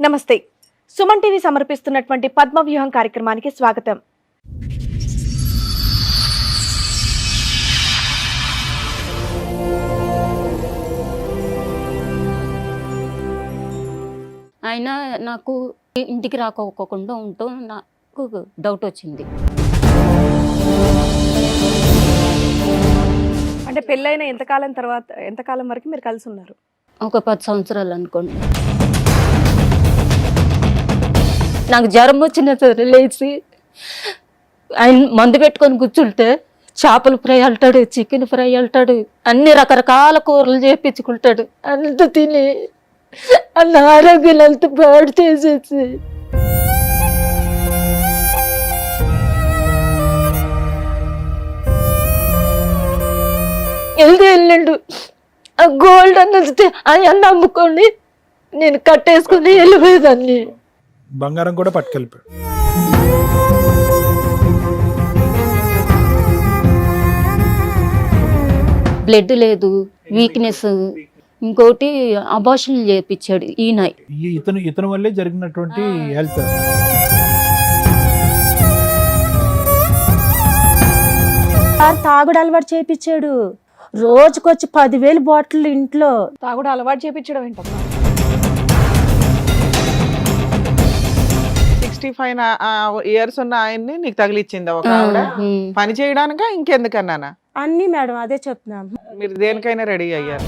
నమస్తే. సుమన్ టీవీ సమర్పిస్తున్నటువంటి పద్మవ్యూహం కార్యక్రమానికి స్వాగతం. ఆయన నాకు ఇంటికి రాకోకుండా ఉంటూ నాకు డౌట్ వచ్చింది. అంటే పెళ్ళైన ఎంతకాలం వరకు మీరు కలిసి ఉన్నారు? ఒక 10 సంవత్సరాలు అనుకోండి. నాకు జ్వరం వచ్చిన సరే లేచి ఆయన మందు పెట్టుకొని కూర్చుంటే చేపల ఫ్రై అంటాడు, చికెన్ ఫ్రై అంటాడు, అన్ని రకరకాల కూరలు చేపించుకుంటాడు. అంత తిని అన్న ఆరోగ్యం అంత పాడు చేసేసి వెళ్ళిండు. ఆ గోల్డ్ అన్నది అన్న అమ్ముకొని నేను కట్టేసుకుని వెళ్ళిపోయేదాన్ని. బంగారం కూడా పట్టుకెళ్ళిపోయాడు. బ్లడ్ లేదు, వీక్నెస్, ఇంకోటి అబార్షన్ చేయించాడు ఈయన. ఇతను వల్లే జరిగినటువంటి హెల్త్. తాగుడు అలవాటు చేయించాడు. రోజుకొచ్చి 10,000 బాటిల్ ఇంట్లో. తాగుడు అలవాటు చేయించడం ఏంటమ్మా? 65 ఇయర్స్ ఉన్న ఆయన్ని నీకు తగిలిచ్చిందా ఒక ఆవిడ? పని చేయడానికా ఇంకెందుకన్నానా? అన్ని మేడం అదే చెప్తున్నాం. మీరు దేనికైనా రెడీ అయ్యారు.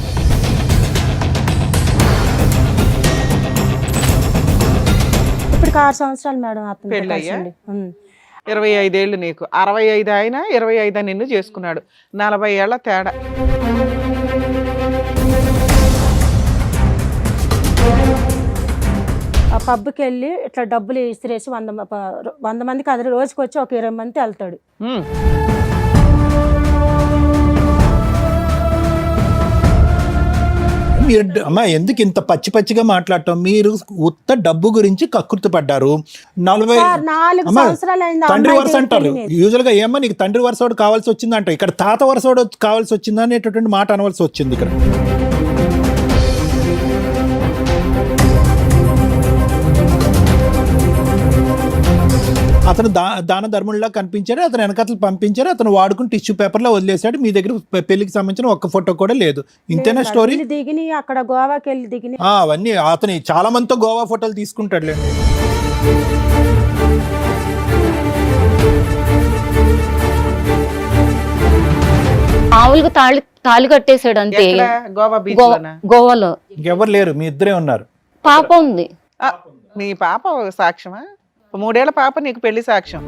ఇప్పటికి 6 సంవత్సరాలు మేడం అతను పెళ్ళయ్యా? 25 ఏళ్ళు నీకు, 65 ఆయన, 25 నిన్ను చేసుకున్నాడు. 40 ఏళ్ల తేడా. ఆ పబ్కి వెళ్ళి ఇట్లా డబ్బులు ఇసిరేసి 100 మందికి అది రోజుకి వచ్చి ఒక 20 మంది వెళ్తాడు. మీరు అమ్మా ఎందుకు ఇంత పచ్చి పచ్చిగా మాట్లాడటం? మీరు ఉత్త డబ్బు గురించి కక్కుర్తి పడ్డారు. 4 సంవత్సరాలు అయింది. తండ్రి వరుస అంటారు యూజువల్ గా. ఏమో నీకు తండ్రి వరుసోడు కావాల్సి వచ్చింది అంటారు. ఇక్కడ తాత వరుసోడు కావాల్సి వచ్చింది అనేటటువంటి మాట అనవలసి వచ్చింది ఇక్కడ. అతను దాన ధర్మంలా కనిపించాడు. అతను వెనకతలు పంపించారు. అతను వాడుకుని టిష్యూ పేపర్లో వదిలేశాడు. మీ దగ్గర పెళ్లికి సంబంధించిన ఒక్క ఫోటో కూడా లేదు. ఇంతేనా స్టోరీ? దిగిని అక్కడ గోవాకి వెళ్ళి దిగిని అవన్నీ అతను చాలా మందితో గోవా ఫోటోలు తీసుకుంటాడు లేండి. మామూలుగా తాళి కట్టేశాడు అంతే. గోవా బీచ్ లోనా? గోవాలో ఎవరు లేరు, మీ ఇద్దరే ఉన్నారు. పాప ఉంది. నీ పాప సాక్ష్యమా? 3 ఏళ్ల పాప నీకు పెళ్లి సాక్ష్యం.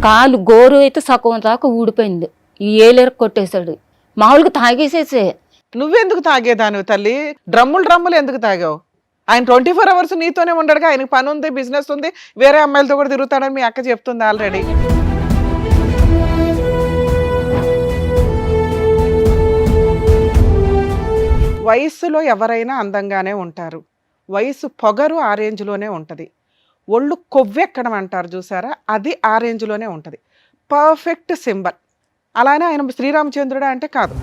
కాలు గోరు అయితే సగం దాకా ఊడిపోయింది. ఈ ఏలేరు కొట్టేశాడు. మామూలుగా తాగేసేసే. నువ్వెందుకు తాగేదాను తల్లి? డ్రమ్ములు ఎందుకు తాగావు? ఆయన 24 అవర్స్ నీతోనే ఉండడుగా. ఆయనకు పని ఉంది, బిజినెస్ ఉంది, వేరే అమ్మాయిలతో కూడా తిరుగుతాడని మీ అక్క చెప్తుంది ఆల్రెడీ. వయస్సులో ఎవరైనా అందంగానే ఉంటారు. వయసు పొగరు ఆ రేంజ్లోనే ఉంటుంది. ఒళ్ళు కొవ్వెక్కడం అంటారు చూసారా, అది ఆ రేంజ్లోనే ఉంటుంది. Perfect symbol. అలానే ఆయన శ్రీరామచంద్రుడా అంటే కాదు.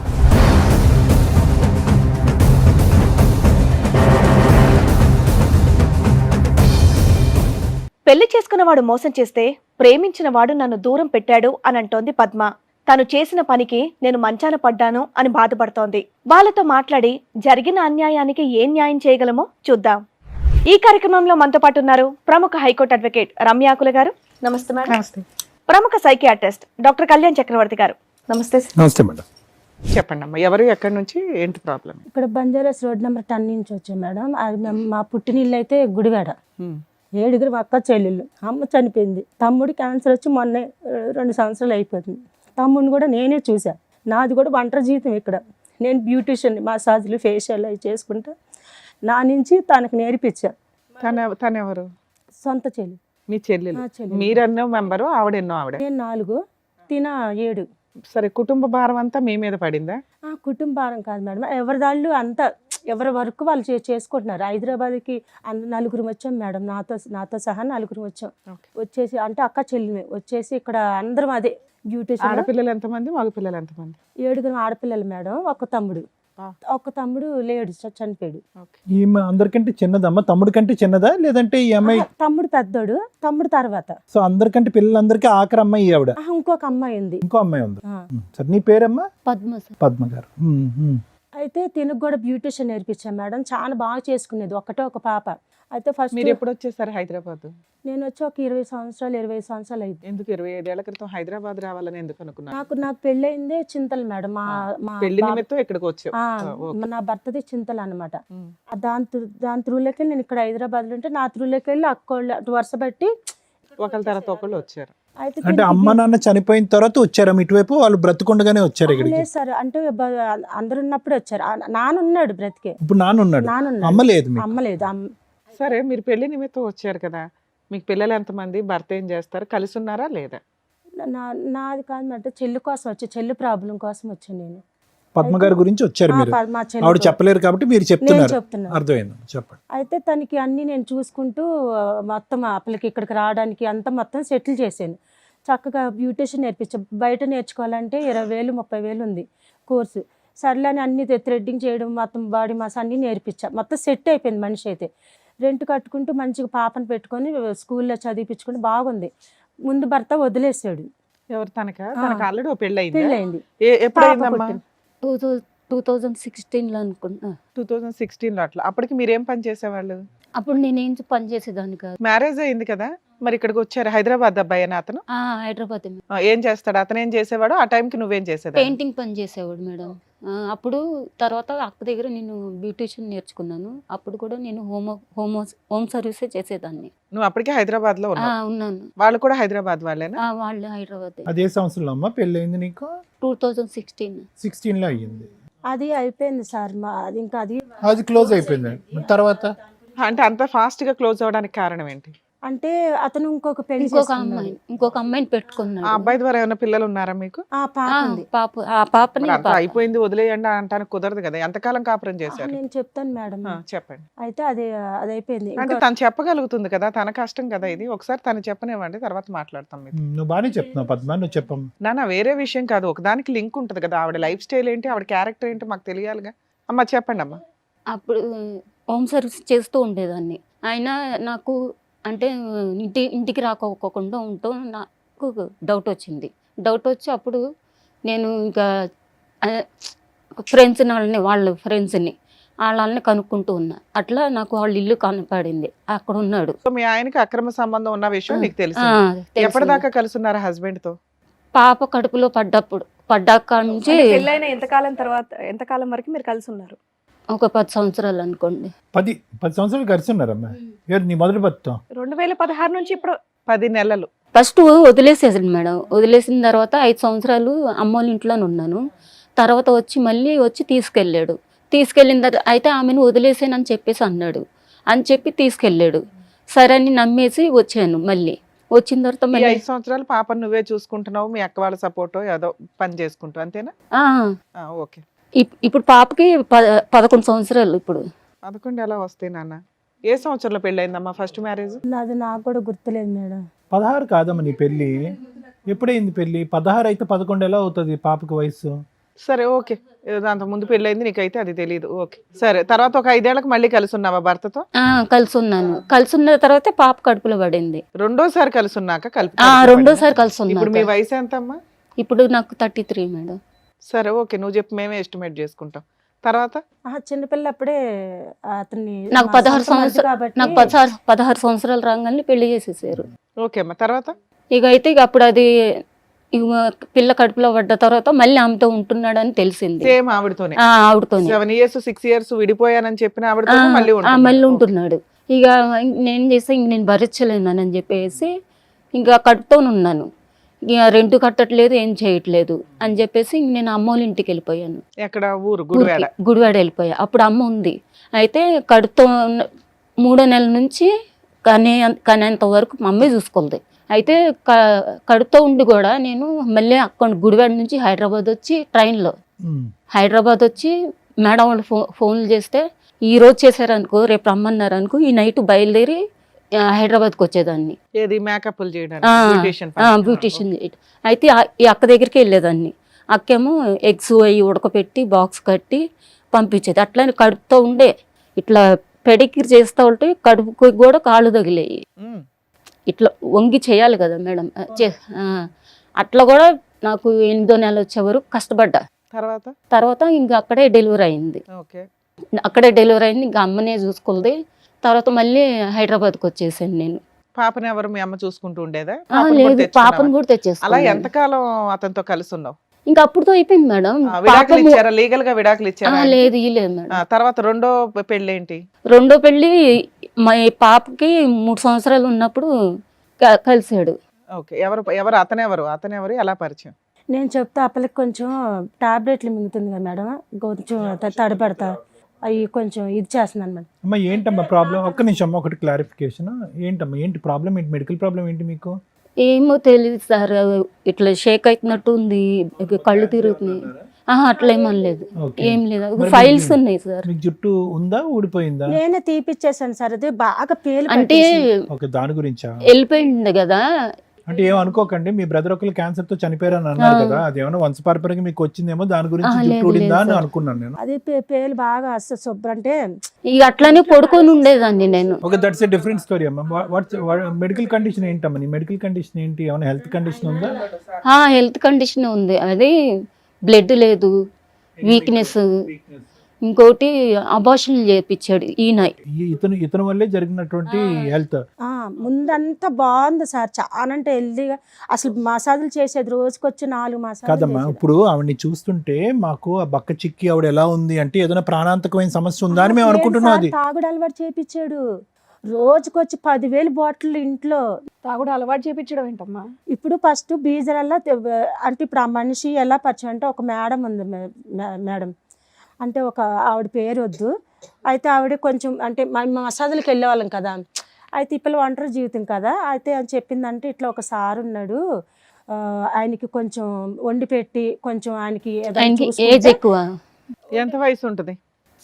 పెళ్లి చేసుకున్నవాడు మోసం చేస్తే ప్రేమించిన వాడు నన్ను దూరం పెట్టాడు అని అంటోంది పద్మ. తను చేసిన పనికి నేను మంచాన పడ్డాను అని బాధపడుతోంది. వాళ్ళతో మాట్లాడి జరిగిన అన్యాయానికి ఏం న్యాయం చేయగలమో చూద్దాం. ఈ కార్యక్రమంలో మనతో పాటు ఉన్నారు ప్రముఖ హైకోర్టు అడ్వకేట్ రమ్యాకుల గారు. నమస్తే మేడం. నమస్తే. ప్రముఖ సైకియాట్రిస్ట్ డాక్టర్ కళ్యాణ్ చక్రవర్తి గారు. నమస్తే. నమస్తే మేడం. చెప్పండి అమ్మా, ఎవరు, ఎక్కడి నుంచి, ఏంటి ప్రాబ్లం? ఇక్కడ బంజారాస్ రోడ్ నెంబర్ 10 నుంచి వచ్చాం మేడం. అది మా పుట్టినిల్లు అయితే గుడివాడ. 7 అక్క చెల్లెళ్ళు. అమ్మ చనిపోయింది. తమ్ముడు క్యాన్సర్ వచ్చి మొన్న 2 సంవత్సరాలు అయిపోతుంది. తమ్ముడిని కూడా నేనే చూసా. నాది కూడా ఒంటరి జీవితం ఇక్కడ. నేను బ్యూటిషియన్, మసాజ్లు, ఫేషియల్ అవి చేసుకుంటా. నా నుంచి తనకు నేర్పించా. తనెవరు? సొంత చెల్లి. మీ చెల్లెలు. మీరెన్నో మెంబరు, ఆవిడెన్నో? ఆవిడ నేను 4, తిన 7. సరే, కుటుంబ భారం అంతా మీ మీద పడిందా? కుటుంబ భారం కాదు మేడం. ఎవరిదాళ్ళు అంతా ఎవరి వర్క్ వాళ్ళు చేసుకుంటున్నారు. హైదరాబాద్కి 4 వచ్చాం మేడం. నాతో సహా 4 వచ్చాం. వచ్చేసి అంటే అక్క చెల్లి వచ్చేసి ఇక్కడ అందరం అదే బ్యూటిషియన్. ఆడపిల్లలు ఎంతమంది, మగ పిల్లలు ఎంతమంది? 7 ఆడపిల్లలు మేడం, ఒక తమ్ముడు. ఒక తమ్ముడు లేడు, చనిపోయాడు. ఈమె అందరికంటే చిన్నదమ్మా? తమ్ముడి కంటే చిన్నదా లేదంటే ఈ అమ్మాయి? తమ్ముడు పెద్దోడు, తమ్ముడు తర్వాత. సో అందరికంటే పిల్లలందరికీ ఆఖరి అమ్మాయి ఆవిడ. ఇంకొక అమ్మాయి ఉంది. ఇంకో అమ్మాయి ఉంది. ఆ. సరే, నీ పేరమ్మా? పద్మ సార్. పద్మ గారు. అయితే తినకు కూడా బ్యూటిషియన్ నేర్పించాను మేడం, చాలా బాగా చేసుకునేది, ఒకటే ఒక పాప. అయితే ఫస్ట్ మీరు ఎప్పుడు వచ్చేసారు హైదరాబాద్? నేను వచ్చి ఒక 20 సంవత్సరాలు అయింది. ఎందుకు 25 ఏళ్ల క్రితం హైదరాబాద్ రావాలని ఎందుకు అనుకున్నారు? నాకు పెళ్ళయిందే చింతలు మేడం. మా పెళ్లి బాబు- నిమిత్తం ఇక్కడికి వచ్చావు. నా భర్తది చింతలు అనమాట. దాని త్రూలోకి వెళ్ళి నేను ఇక్కడ హైదరాబాద్ లో ఉంటే, నా త్రూలోకి వెళ్ళి అక్కోళ్ళు అటు వరుస పెట్టి ఒకళ్ళ తర్వాత ఒకళ్ళు వచ్చారు. అయితే అంటే అమ్మ నాన్న చనిపోయిన తర్వాత వచ్చారా ఇటువైపు? వాళ్ళు బ్రతుకుండగానే వచ్చారు ఇక్కడికి? లేదు సార్, అంటే అందరు ఉన్నప్పుడు వచ్చారు. నాన్న ఉన్నాడు బ్రతికే. ఇప్పుడు నాన్న ఉన్నాడు, అమ్మ లేదు మీకు? అమ్మ లేదు. సరే, మీరు పెళ్లి నిమిత్తం వచ్చారు కదా, మీకు పిల్లలు ఎంతమంది, భర్త ఏం చేస్తారు, కలిసి ఉన్నారా లేదా? నాది కాదు మేడం, చెల్లి కోసం వచ్చి, చెల్లి ప్రాబ్లం కోసం వచ్చాను నేను. పద్మ గారి గురించి వచ్చారు మీరు? మా చెల్లి ఆవిడ చెప్పలేరు కాబట్టి మీరు నేను చెప్తున్నారు. చెప్తున్నాను. అర్థమైంది, చెప్పండి. అయితే తనకి అన్ని నేను చూసుకుంటూ మొత్తం అప్పలకి ఇక్కడికి రావడానికి అంతా మొత్తం సెటిల్ చేశాను. చక్కగా బ్యూటిషియన్ నేర్పించాను. బయట నేర్చుకోవాలంటే 20,000 30,000 ఉంది కోర్సు. సర్లే అని అన్ని థ్రెడ్డింగ్ చేయడం, మొత్తం బాడీ మాస్ అన్ని నేర్పించా. మొత్తం సెట్ అయిపోయింది మనిషి అయితే. రెంట్ కట్టుకుంటూ మంచిగా పాపను పెట్టుకొని స్కూల్లో చదివించుకుంటూ బాగుంది. ముందు భర్త వదిలేసాడు. ఎవరు? తనకా? తనకు ఆల్రెడీ పెళ్లి అయింది. పెళ్ళయింది. ఎప్పుడైందమ్మా? 2016లో అనుకుంటా. 2016లో అట్లా. అప్పటికి మీరేం పని చేసేవాళ్ళు? అప్పుడు నేనేం పని చేసేదాన్ని కాదు. మ్యారేజ్ అయింది కదా, మరి ఇక్కడికి వచ్చారు. హైదరాబాద్ అబ్బాయి అని అతను? హైదరాబాద్ ఏం చేస్తాడు అతను? ఏం చేసేవాడు ఆ టైంకి? నువ్వేం చేసేదా? పెయింటింగ్ పని చేసేవాడు మేడం. అప్పుడు తర్వాత అక్క దగ్గర నేను బ్యూటిషియన్ నేర్చుకున్నాను. అప్పుడు కూడా నేను హోమ్ సర్వీసే చేసేదాన్ని. నువ్వు అప్పటికే హైదరాబాద్ లో ఉన్నాను. వాళ్ళు కూడా హైదరాబాద్ వాళ్ళేనా? వాళ్ళు హైదరాబాద్. అదే సంవత్సరంలో అమ్మా పెళ్ళి అయింది నీకు? 2016. 16లో అయ్యింది. అది అయిపోయింది సార్. అది ఇంకా అది క్లోజ్ అయిపోయింది. తర్వాత అంటే అంత ఫాస్ట్ గా క్లోజ్ అవడానికి కారణం ఏంటి? అంటే అతను ఇంకొక పెళ్లి ఇంకొక అమ్మాయిని పెట్టుకున్నాడు. ఆ అబ్బాయి ద్వారా ఏమైనా పిల్లలు ఉన్నారా మీకు? పాపని మరి అంతా అయిపోయింది వదిలేయండి అంటానికి కుదరదు కదా. ఎంతకాలం కాపురం చేశారు? నేను చెప్తాను మేడం. చెప్పండి. అయితే అది అయిపోయింది. అంటే తను చెప్పగలుగుతుంది కదా, తన కష్టం కదా ఇది. ఒకసారి తను చెప్పనివ్వండి, తర్వాత మాట్లాడతాం మీరు. నువ్వు బాగానే చెప్తున్నావు పద్మ, నువ్వు చెప్పమ్మా. నాన్న వేరే విషయం కాదు, ఒకదానికి లింక్ ఉంటుంది కదా. ఆవిడ లైఫ్ స్టైల్ ఏంటి, ఆవిడ క్యారెక్టర్ ఏంటి మాకు తెలియాలిగా. అమ్మ చెప్పండి అమ్మా. అప్పుడు హోమ్ సర్వీస్ చేస్తూ ఉండేదాన్ని. అయినా నాకు అంటే ఇంటికి రాకోకుండా ఉంటాం. నాకు డౌట్ వచ్చింది. డౌట్ వచ్చి అప్పుడు నేను ఇంకా వాళ్ళ ఫ్రెండ్స్ని వాళ్ళని కనుక్కుంటూ ఉన్నా. అట్లా నాకు వాళ్ళ ఇల్లు కనపడింది, అక్కడ ఉన్నాడు. సో మీ ఆయనకి అక్రమ సంబంధం ఉన్న విషయం నీకు తెలుసు? ఎప్పటిదాకా కలిసి ఉన్నారు హస్బెండ్ తో? పాప కడుపులో పడ్డాక నుంచి పెళ్ళైన ఎంతకాలం వరకు మీరు కలిసి ఉన్నారు? ఒక 10 సంవత్సరాలు అనుకోండి. 10 సంవత్సరాలు కలిసి ఉన్నారమ్మా. నీ మొదటి భర్త 2016 నుంచి ఇప్పుడు 10 నెలలు. ఫస్ట్ వదిలేసేసాను మేడం. వదిలేసిన తర్వాత 5 సంవత్సరాలు అమ్మోళ్ళ ఇంట్లోనే ఉన్నాను. తర్వాత వచ్చి తీసుకెళ్ళిన తర్వాత అయితే ఆమెను వదిలేసానని చెప్పేసి అన్నాడు. అని చెప్పి తీసుకెళ్ళాడు. సరే అని నమ్మేసి వచ్చాను. మళ్ళీ వచ్చిన తర్వాత ఈ 5 సంవత్సరాలు పాపను నువ్వే చూసుకుంటున్నావు, మీ అక్క వాళ్ళ సపోర్ట్ ఏదో పని చేసుకుంటావు అంతేనా? ఓకే. ఇప్పుడు పాపకి 11 సంవత్సరాలు. ఇప్పుడు 11 ఎలా వస్తాయి నాన్న? ఏ సంవత్సరంలో పెళ్ళి అయిందమ్మా ఫస్ట్ మ్యారేజ్? అది నాకు కూడా గుర్తులేదు మేడం. 16 కాదమ్మా నీ పెళ్ళి? ఎప్పుడైంది పెళ్ళి? 16 అయితే 11 ఎలా అవుతుంది పాపకి వయసు? సరే ఓకే, అంత ముందు పెళ్ళి అయింది నీకైతే అది తెలియదు. ఓకే సరే, తర్వాత ఒక 5 ఏళ్ళకి మళ్ళీ కలిసి ఉన్నావా భర్తతో? కలిసి ఉన్నాను. కలిసి ఉన్న తర్వాత పాప కడుపులో పడింది. రెండోసారి కలిసి ఉన్నాక రెండోసారి కలిసి ఉన్నా. ఇప్పుడు మీ వయసు ఎంత అమ్మా? ఇప్పుడు నాకు 33 మేడం. సరే ఓకే, నువ్వు చెప్పు, మేమే ఎస్టిమేట్ చేసుకుంటాం. తర్వాత చిన్నపిల్ల అప్పుడే అతన్ని నాకు 16 సంవత్సరాలు రాగానే పెళ్లి చేసేసారు. ఓకే అమ్మా, తర్వాత అయితే అప్పుడు అది పిల్ల కడుపులో పడ్డ తర్వాత మళ్ళీ ఆమెతో ఉంటున్నాడని తెలిసింది. సేమ్ ఆవిడతోనే? 7 years 6 years విడిపోయానని చెప్పిన ఆవిడతో మళ్ళీ ఉంటున్నాడు. ఇక నేను చేస్తే నేను భరించలేనని చెప్పేసి ఇంకా కడుపుతో ఉన్నాను. ఇక రెంట్ కట్టట్లేదు, ఏం చేయట్లేదు అని చెప్పేసి నేను అమ్మోళ్ళ ఇంటికి వెళ్ళిపోయాను. ఎక్కడ? ఊరు గుడివాడ వెళ్ళిపోయా. అప్పుడు అమ్మ ఉంది. అయితే కడుపుతో 3వ నెల నుంచి కనేంత వరకు మా అమ్మే చూసుకోలేదు. అయితే కడుపుతో ఉండి కూడా నేను మళ్ళీ అక్కడ గుడివాడ నుంచి హైదరాబాద్ వచ్చి ట్రైన్లో మేడం వాళ్ళు ఫోన్లు చేస్తే ఈ రోజు చేశారనుకో, రేపు రమ్మన్నారు అనుకో, ఈ నైట్ బయలుదేరి హైదరాబాద్కి వచ్చేదాన్ని. ఏది మేకప్లు చేయడానికి? బ్యూటిషియన్ చేయడం. అయితే ఈ అక్క దగ్గరికి వెళ్ళేదాన్ని. అక్కేమో ఎగ్స్ అవి ఉడకపెట్టి బాక్స్ కట్టి పంపించేది. అట్లనే కడుపుతో ఉండే ఇట్లా పెడిక్యూర్ చేస్తూ ఉంటే కడుపుకి కూడా కాళ్ళు తగిలేయి. ఉమ్. ఇట్లా వంగి చేయాలి కదా మేడం, అట్లా కూడా నాకు 8వ నెల వచ్చే వరకు కష్టపడ్డా. తర్వాత తర్వాత ఇంకా అక్కడే డెలివరీ అయింది. ఓకే. అక్కడే డెలివరీ అయింది, ఇంకా అమ్మనే చూసుకుంది. తర్వాత మళ్ళీ హైదరాబాద్కి వచ్చేసాను నేను. పాపని ఎవరు మీ అమ్మ చూసుకుంటూ ఉండేదా? ఆ, పాపని కూడా లేదు, తెచ్చుకున్నావా? పాపను కూడా అలా తెచ్చేసుకున్నాను. ఎంతకాలం అతనితో కలిసి ఉన్నావు? ఇంకా అప్పుడుతో అయిపోయింది మేడం. విడాకులు పాపము- ఇచ్చారా? లీగల్ గా విడాకులు ఇచ్చారా? లేదు ఇయ్యలేదు మేడం. తర్వాత రెండో పెళ్ళి ఏంటి? రెండో పెళ్ళి మా పాపకి 3 సంవత్సరాలు ఉన్నప్పుడు కలిసాడు. ఓకే. ఎవరు అతనెవరు ఎలా పరిచయం? నేను చెప్తే అప్పలకి కొంచెం టాబ్లెట్లు మింగుతుంది కదా మేడం, కొంచెం తడబడతా అవి కొంచెం ఇది చేస్తుంది అనమాట. అమ్మ ఏంటమ్మా ప్రాబ్లం? ఒక్క నిమిషం అమ్మ, ఒకటి క్లారిఫికేషన్. ఏంటమ్మా ఏంటి ప్రాబ్లం? ఏంటి మెడికల్ ప్రాబ్లం ఏంటి మీకు? ఏమో తెలియదు సార్, ఇట్లా షేక్ అవుతున్నట్టు ఉంది, కళ్ళు తిరుగుతున్నాయి. అట్లా ఏమనలేదు, ఓకే. ఏం లేదు. మరి ఫైల్స్ మీకు- ఉన్నాయి సార్. మీకు జుట్టు ఉందా, ఊడిపోయిందా? నేనే తీపిచ్చేసాను సార్, అది బాగా పేలు అంటే ఓకే, దాని గురించా? వెళ్ళిపోయింది కదా. అంటే ఏం అనుకోకండి, మీ బ్రదర్ ఒకరు క్యాన్సర్ తో చనిపోయారని అన్నారు కదా, అదేమన్నా వంశపారపర్యంగా మీకు వచ్చిందేమో, దాని గురించి లేదు, జుట్టు ఊడిందా లేదు అని సార్. అనుకున్నాను నేను. అది పేలు బాగా వస్తుంది శుభ్రం అంటే. ఇక అట్లానే పడుకొని ఉండేదాన్ని నేను. Okay, that's a different story అమ్మా. వాట్స్ మెడికల్ కండిషన్ ఏంటమ్మా? నీ మెడికల్ కండిషన్ ఏంటి? ఏమైనా హెల్త్ కండిషన్ ఉందా? హెల్త్ కండిషన్ ఉంది, అది బ్లడ్ లేదు, వీక్నెస్, ఇంకోటి అబార్షన్ చేపించాడు ఈయన. ఇతను వల్లే జరిగినటువంటి హెల్త్. ముందంతా బాగుంది సార్, చాలా అంటే హెల్దీగా. అసలు మసాజులు చేసేది రోజుకొచ్చి 4 మసాజులు కాదమ్మా, చేసేది. ఇప్పుడు ఆవిడని చూస్తుంటే మాకు ఆ బక్క చిక్కి ఆవిడ ఎలా ఉంది అంటే ఏదైనా ప్రాణాంతకమైన సమస్య ఉందా అని మేము లేదు అనుకుంటున్నాం. సార్, అది తాగుడు అలవాటు చేపించాడు, రోజుకొచ్చి 10,000 బాటిల్ ఇంట్లో. తాగుడు అలవాటు చేపించడం ఏంటమ్మా? ఇప్పుడు ఫస్ట్ బీజరల్లా అంటే ఇప్పుడు ఆ మనిషి ఎలా పరిచయం అంటే, ఒక మేడం ఉంది మేడం, అంటే ఒక ఆవిడ పేరు వద్దు, అయితే ఆవిడ కొంచెం అంటే మసాజులకు వెళ్ళేవాళ్ళం కదా, అయితే ఇప్పుడు ఒంటరి జీవితం కదా, అయితే అని చెప్పిందంటే ఇట్లా ఒక సార్ ఉన్నాడు, ఆయనకి కొంచెం వండి పెట్టి కొంచెం ఆయనకి ఏదైనా ఆయనకి చూసుకుంటే- ఏజ్ ఎక్కువ, ఎంత వయసు ఉంటుంది?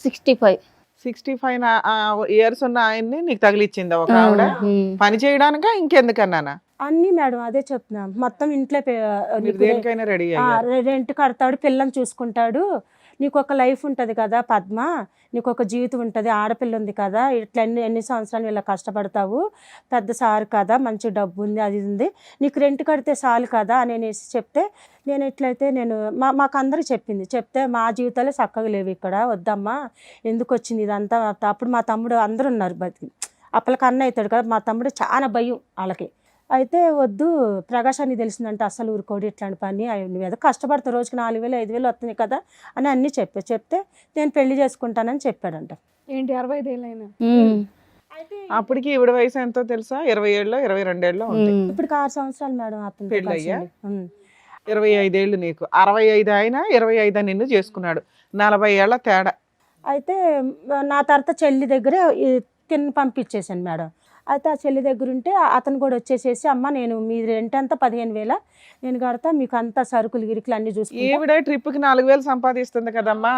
65. 65 ఇయర్స్ ఉన్న ఆయన్ని నీకు తగిలిచ్చిందా ఒక ఆవిడ? పని చేయడానికా ఇంకెందుకన్నానా? అన్నీ మేడం అదే చెప్తున్నా, మొత్తం ఇంట్లో మీరు దేనికైనా రెడీ అయ్యారు. రెంట్ కడతాడు, పిల్లని చూసుకుంటాడు, నీకు ఒక లైఫ్ ఉంటుంది కదా పద్మ, నీకు ఒక జీవితం ఉంటుంది, ఆడపిల్ల ఉంది కదా, ఇట్లా ఎన్ని సంవత్సరాలు ఇలా కష్టపడతావు, పెద్ద సారు కదా, మంచి డబ్బు ఉంది, అది ఉంది, నీకు రెంట్ కడితే చాలు కదా అని అనేసి చెప్తే, నేను ఎట్లయితే నేను మాకు అందరూ చెప్తే మా జీవితాలే చక్కగా లేవు ఇక్కడ, వద్దమ్మా ఎందుకు వచ్చింది ఇదంతా. అప్పుడు మా తమ్ముడు అందరూ ఉన్నారు బతికి, అప్పలకి అన్న అవుతాడు కదా, మా తమ్ముడు చాలా భయం వాళ్ళకి. అయితే వద్దు ప్రకాశానికి తెలిసిందంటే అస్సలు ఊరుకోడు ఇట్లాంటి పని, నువ్వు ఏదో కష్టపడతావు, రోజుకి 4,000 5,000 వస్తున్నాయి కదా అని అన్నీ చెప్తే నేను పెళ్లి చేసుకుంటానని చెప్పాడంట. ఏంటి 65 ఏళ్ళైనా? అప్పటికి ఈవిడ వయసు ఎంతో తెలుసా? 20 ఏళ్ళలో 22 ఏళ్ళలో ఉంటుంది. ఇప్పుడు 6 సంవత్సరాలు మేడం అతను పెళ్ళయ్యా? 25 ఏళ్ళు నీకు, 65 ఆయన 25 నిన్ను చేసుకున్నాడు, 40 ఏళ్ల తేడా. అయితే నా తర్వాత చెల్లి దగ్గర తిని పంపించేసాను మేడం. అయితే ఆ చెల్లి దగ్గర ఉంటే అతను కూడా వచ్చేసేసి, అమ్మ నేను మీ రెంట్ అంతా 15,000 నేను కడతా, మీకు అంతా సరుకులు గిరికలు అన్ని చూసుకుంటా. ఈవిడ ట్రిప్కి 4,000 సంపాదిస్తుంది కదమ్మా,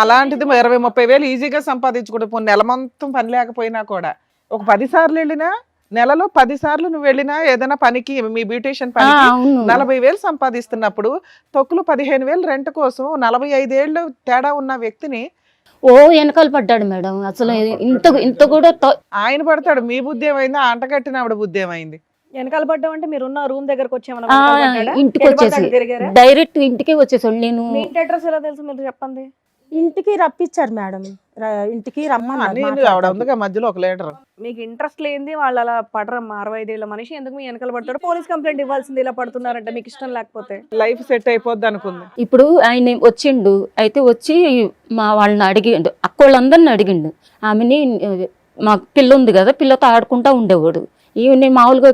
అలాంటిది 20-30 వేలు ఈజీగా సంపాదించుకుంటూ పోనీ నెల మొత్తం పని లేకపోయినా కూడా. ఒక 10 సార్లు వెళ్ళినా, నెలలో 10 సార్లు నువ్వు వెళ్ళినా ఏదైనా పనికి, మీ బ్యూటీషియన్ పనికి 40,000 సంపాదిస్తున్నప్పుడు తొక్కులు 15,000 రెంట్ కోసం 45 ఏళ్ళు తేడా ఉన్న వ్యక్తిని వెనకాల పడ్డాడు మేడం. అసలు ఇంత కూడా ఆయన పడతాడు. మీ బుద్ధి ఏమైంది? ఆ అంట కట్టిన ఆవిడ బుద్ధి ఏమైంది? వెనకాల పడ్డం అంటే మీరున్న రూమ్ దగ్గరకు ఇంటికి వచ్చేసి డైరెక్ట్ ఇంటికే వచ్చేసాడు. నేను మీ ఇంటి అడ్రస్ ఎలా తెలుసు మీరు చెప్పండి? ఇంటికి రప్పించారు మేడం, ఇంటికి రమ్మన్నారు. ఆవిడ ఉందిగా మధ్యలో ఒక లీటర్. మీకు ఇంట్రెస్ట్ లేనిది వాళ్ళు అలా పడరమ్మా. 65 ఏళ్ళ మనిషి ఎందుకు మీ వెనకాల పడతాడు? పోలీస్ కంప్లైంట్ ఇవ్వాల్సింది, ఇలా పడుతున్నారంటే మీకు ఇష్టం లేకపోతే. లైఫ్ సెట్ అయిపోద్ది అనుకుంది. ఇప్పుడు ఆయన వచ్చిండు, అయితే వచ్చి మా వాళ్ళని అడిగిండు, అక్క వాళ్ళందరిని అడిగిండు. ఆమెని మా పిల్ల ఉంది కదా, పిల్లతో ఆడుకుంటా ఉండేవాడు. నేను మామూలుగా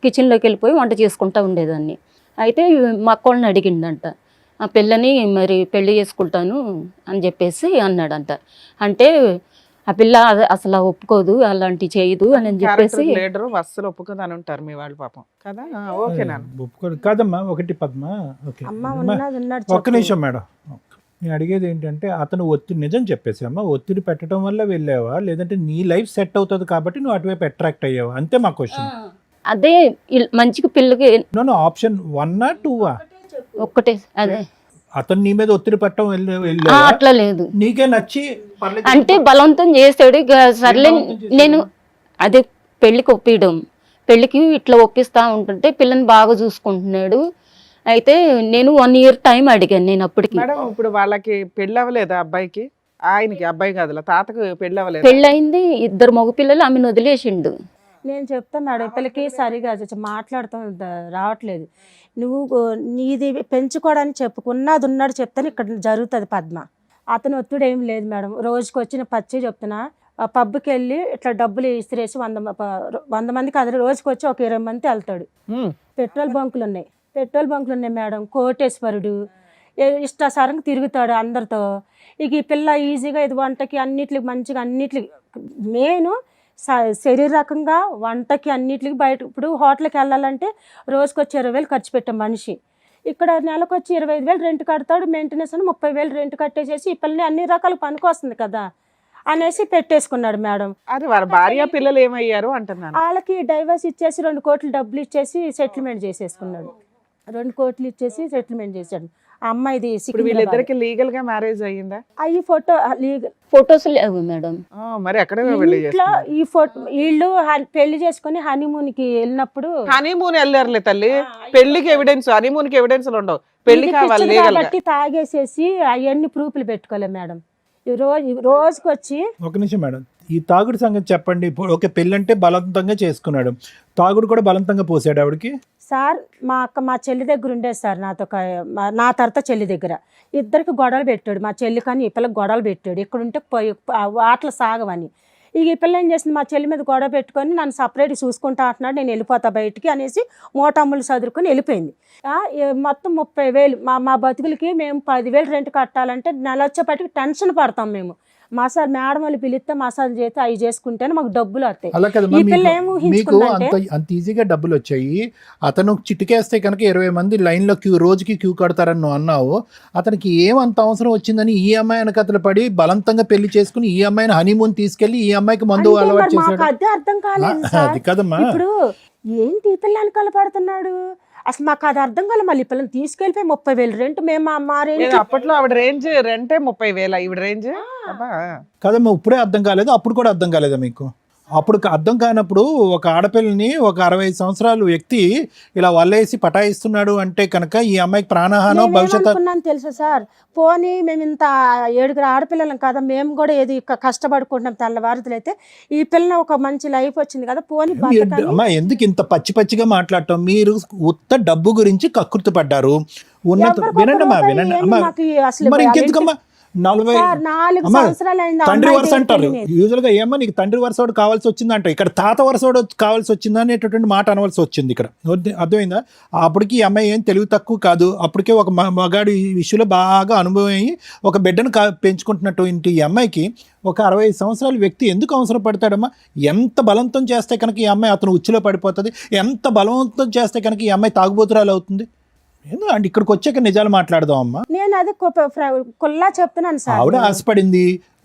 కిచెన్లోకి వెళ్ళిపోయి వంట చేసుకుంటా ఉండేదాన్ని. అయితే మా అక్క వాళ్ళని అడిగిండంట, ఆ పిల్లని మరి పెళ్లి చేసుకుంటాను అని చెప్పేసి అన్నాడంట. అంటే ఆ పిల్ల అసలు ఒప్పుకోదు, అలాంటి చేయదు అని చెప్పేసి లీడర్ అస్సలు ఒప్పుకోదు అని ఉంటారు మీ వాళ్ళు పాపం కదా. ఓకేనా? ఒప్పుకోడు కాదమ్మా. ఒకటి పద్మ, ఓకే ఒక్క నిమిషం మేడం, నేను అడిగేది ఏంటంటే అతను ఒత్తిడి నిజం చెప్పేసి అమ్మా, ఒత్తిడి పెట్టడం వల్ల వెళ్ళావా, లేదంటే నీ లైఫ్ సెట్ అవుతుంది కాబట్టి నువ్వు అటువైపు అట్రాక్ట్ అయ్యావా? అంతే మా క్వశ్చన్. అదే మంచిగా పిల్లకి ఆప్షన్ 1 or 2? ఒక్కటే అదే. అతను నీ మీద ఒత్తిడి పెట్టడం అట్లా లేదు. నీకే నచ్చి పర్లేదు అంటే బలవంతం చేసాడు. ఇక సర్లే నేను అదే పెళ్లికి ఒప్పియడం, పెళ్లికి ఇట్లా ఒప్పిస్తా ఉంటుంటే పిల్లని బాగా చూసుకుంటున్నాడు. అయితే నేను 1 year టైం అడిగాను నేను అప్పటికి. మేడం ఇప్పుడు వాళ్ళకి పెళ్ళి అవ్వలేదా అబ్బాయికి? ఆయనకి అబ్బాయి కాదులా తాతకు పెళ్ళి అవ్వలేదు. పెళ్ళయింది, 2 మగపిల్లలు, ఆమెను వదిలేసిండు. నేను చెప్తా మేడం, పిల్లకి సరిగా మాట్లాడతాం రావట్లేదు. నువ్వు నీది పెంచుకోవడానికి చెప్పుకున్నది ఉన్నాడు చెప్తాను ఇక్కడ జరుగుతుంది పద్మ. అతను ఒత్తిడి ఏం లేదు మేడం. రోజుకి వచ్చిన పచ్చి చెప్తున్నా, పబ్కి వెళ్ళి ఇట్లా డబ్బులు ఇసిరేసి 100 మంది కాదు, రోజుకి వచ్చి ఒక 20 మంది వెళ్తాడు. పెట్రోల్ బంకులు ఉన్నాయి మేడం. కోటేశ్వరుడు ఇష్టాసారంగా తిరుగుతాడు అందరితో. ఇక ఈ పిల్ల ఈజీగా ఇది వంటకి అన్నిటికి మంచిగా అన్నిటికి మెయిన్ శరీరకంగా వంటకి అన్నిటికి బయట. ఇప్పుడు హోటల్కి వెళ్ళాలంటే రోజుకి వచ్చి 20,000 ఖర్చు పెట్టాం మనిషి. ఇక్కడ నెలకు వచ్చి 25,000 రెంట్ కడతాడు, మెయింటెనెన్స్ అని 30,000 రెంట్ కట్టేసేసి ఈ పిల్లని అన్ని రకాల పనికి వస్తుంది కదా అనేసి పెట్టేసుకున్నాడు మేడం. అది వాళ్ళ భార్య పిల్లలు ఏమయ్యారు అంటున్నాను. వాళ్ళకి డైవర్స్ ఇచ్చేసి 2 కోట్లు డబ్బులు ఇచ్చేసి సెటిల్మెంట్ చేసేసుకున్నాడు. 2 కోట్లు ఇచ్చేసి సెటిల్మెంట్ చేశాడు. ఆ అమ్మాయిది ఇప్పుడు వీళ్ళిద్దరికి లీగల్ గా మ్యారేజ్ అయ్యిందా? అయ్యి ఫోటో లీగల్ ఫొటోస్ లేవు మేడం. మరి ఎక్కడ పెళ్లి ఇంట్లో ఈ ఫోటో వీళ్ళు పెళ్లి చేసుకుని హనీమూన్ కి వెళ్ళినప్పుడు. హనీమూన్ వెళ్ళారులే తల్లి, పెళ్లికి ఎవిడెన్స్, హనీమూన్ కి ఎవిడెన్స్ ఉండవు, పెళ్లి కావాలి లీగల్ గా. కాబట్టి తాగేసేసి అవన్నీ ప్రూఫ్లు పెట్టుకోలే మేడం. రోజుకి వచ్చి ఒక నిమిషం మేడం, ఈ తాగుడు సంగతి చెప్పండి. ఇప్పుడు ఓకే, పెళ్ళంటే బలవంతంగా చేసుకున్నాడు, తాగుడు కూడా బలవంతంగా పోసాడు ఆవిడకి. సార్ మా చెల్లి దగ్గర ఉండేది సార్, నా తర్వాత చెల్లి దగ్గర ఇద్దరికి గొడవలు పెట్టాడు. మా చెల్లి కానీ ఈ పిల్లకి గొడవలు పెట్టాడు. ఇక్కడ ఉంటే ఆటలు సాగవని. ఇక ఈ పిల్ల ఏం చేసింది, మా చెల్లి మీద గొడవ పెట్టుకొని నన్ను సపరేట్ చూసుకుంటా అంటున్నాడు, నేను వెళ్ళిపోతా బయటికి అనేసి మోటమ్ములు చదువుకొని వెళ్ళిపోయింది. మొత్తం 30,000 మా బతుకులకి మేము 10,000 రెంట్ కట్టాలంటే నెల వచ్చేపటికి టెన్షన్ పడతాం మేము. మసాజ్ మేడం వాళ్ళు పిలిస్తే మసాజ్ చేస్తే అవి చేసుకుంటేనే మాకు డబ్బులు వస్తాయి. అలా కదా ఈ పిల్ల ఏం మీకు ఊహించుకుందంటే అంత ఈజీగా డబ్బులు వచ్చాయి. అతను చిటికేస్తే కనుక 20 మంది లైన్లో రోజుకి క్యూ కడతారని నువ్వు అన్నావు. అతనికి ఏమంత అవసరం వచ్చిందని ఈ అమ్మాయి వెనకతలు పడి బలవంతంగా పెళ్లి చేసుకుని ఈ అమ్మాయిని హనీమూన్ తీసుకెళ్లి ఈ అమ్మాయికి మందు అంటే అలవాటు మరి మాకు చేశాడు. అదే అర్థం కాలేదు సార్. అది కదమ్మా, ఇప్పుడు ఏంటి ఈ పిల్ల వెనకాల పడుతున్నాడు అసలు మాకు అది అర్థం కాలే. మళ్ళీ ఈ పిల్లని తీసుకెళ్ళిపోయి 30,000 రెంట్. మేము మా రేంజ్ అప్పట్లో ఆవిడ రేంజ్ రెంటే 30,000, ఈవిడ రేంజ్ కదమ్మా. ఇప్పుడే అర్థం కాలేదు, అప్పుడు కూడా అర్థం కాలేదా మీకు? అప్పుడు అర్థం కానప్పుడు ఒక ఆడపిల్లని ఒక 65 సంవత్సరాల వ్యక్తి ఇలా వల్లేసి పటాయిస్తున్నాడు అంటే కనుక ఈ అమ్మాయికి ప్రాణహానం భవిష్యత్తు అనుకున్నాను తెలుసా సార్. పోనీ మేము ఇంత 7 ఆడపిల్లలం కదా, మేము కూడా ఏది కష్టపడుకుంటున్నాం తెల్లవారుతులు. అయితే ఈ పిల్లని ఒక మంచి లైఫ్ వచ్చింది కదా, పోనీ అమ్మా ఎందుకు ఇంత పచ్చిగా మాట్లాడటం? మీరు ఉత్త డబ్బు గురించి కక్కుర్తి పడ్డారు. వినండి అమ్మా, మరి ఇంకెందుకమ్మా 40 తండ్రి వరుస అంటారు యూజువల్ గా. ఏమో నీకు తండ్రి వరుసోడు కావాల్సి వచ్చింది అంట, ఇక్కడ తాత వరుసోడు కావాల్సి వచ్చిందా అనేటటువంటి మాట అనవలసి వచ్చింది ఇక్కడ. అర్థమైందా? అప్పటికి ఈ అమ్మాయి ఏం తెలివి తక్కువ కాదు. అప్పటికే ఒక మగాడు ఈ విషయంలో బాగా అనుభవం అయ్యి ఒక బిడ్డను పెంచుకుంటున్నటువంటి ఈ అమ్మాయికి ఒక 65 సంవత్సరాల వ్యక్తి ఎందుకు అవసరం పడతాడమ్మా? ఎంత బలవంతం చేస్తే కనుక ఈ అమ్మాయి అతను ఉచ్చులో పడిపోతుంది, ఎంత బలవంతం చేస్తే కనుక ఈ అమ్మాయి తాగుబోతురాలు అవుతుంది. అంటే ఇక్కడికి వచ్చాక నిజాలు మాట్లాడదాం అమ్మా. నేను అది కుల్లా చెప్తున్నాను సార్. ఆవిడ ఆశపడింది,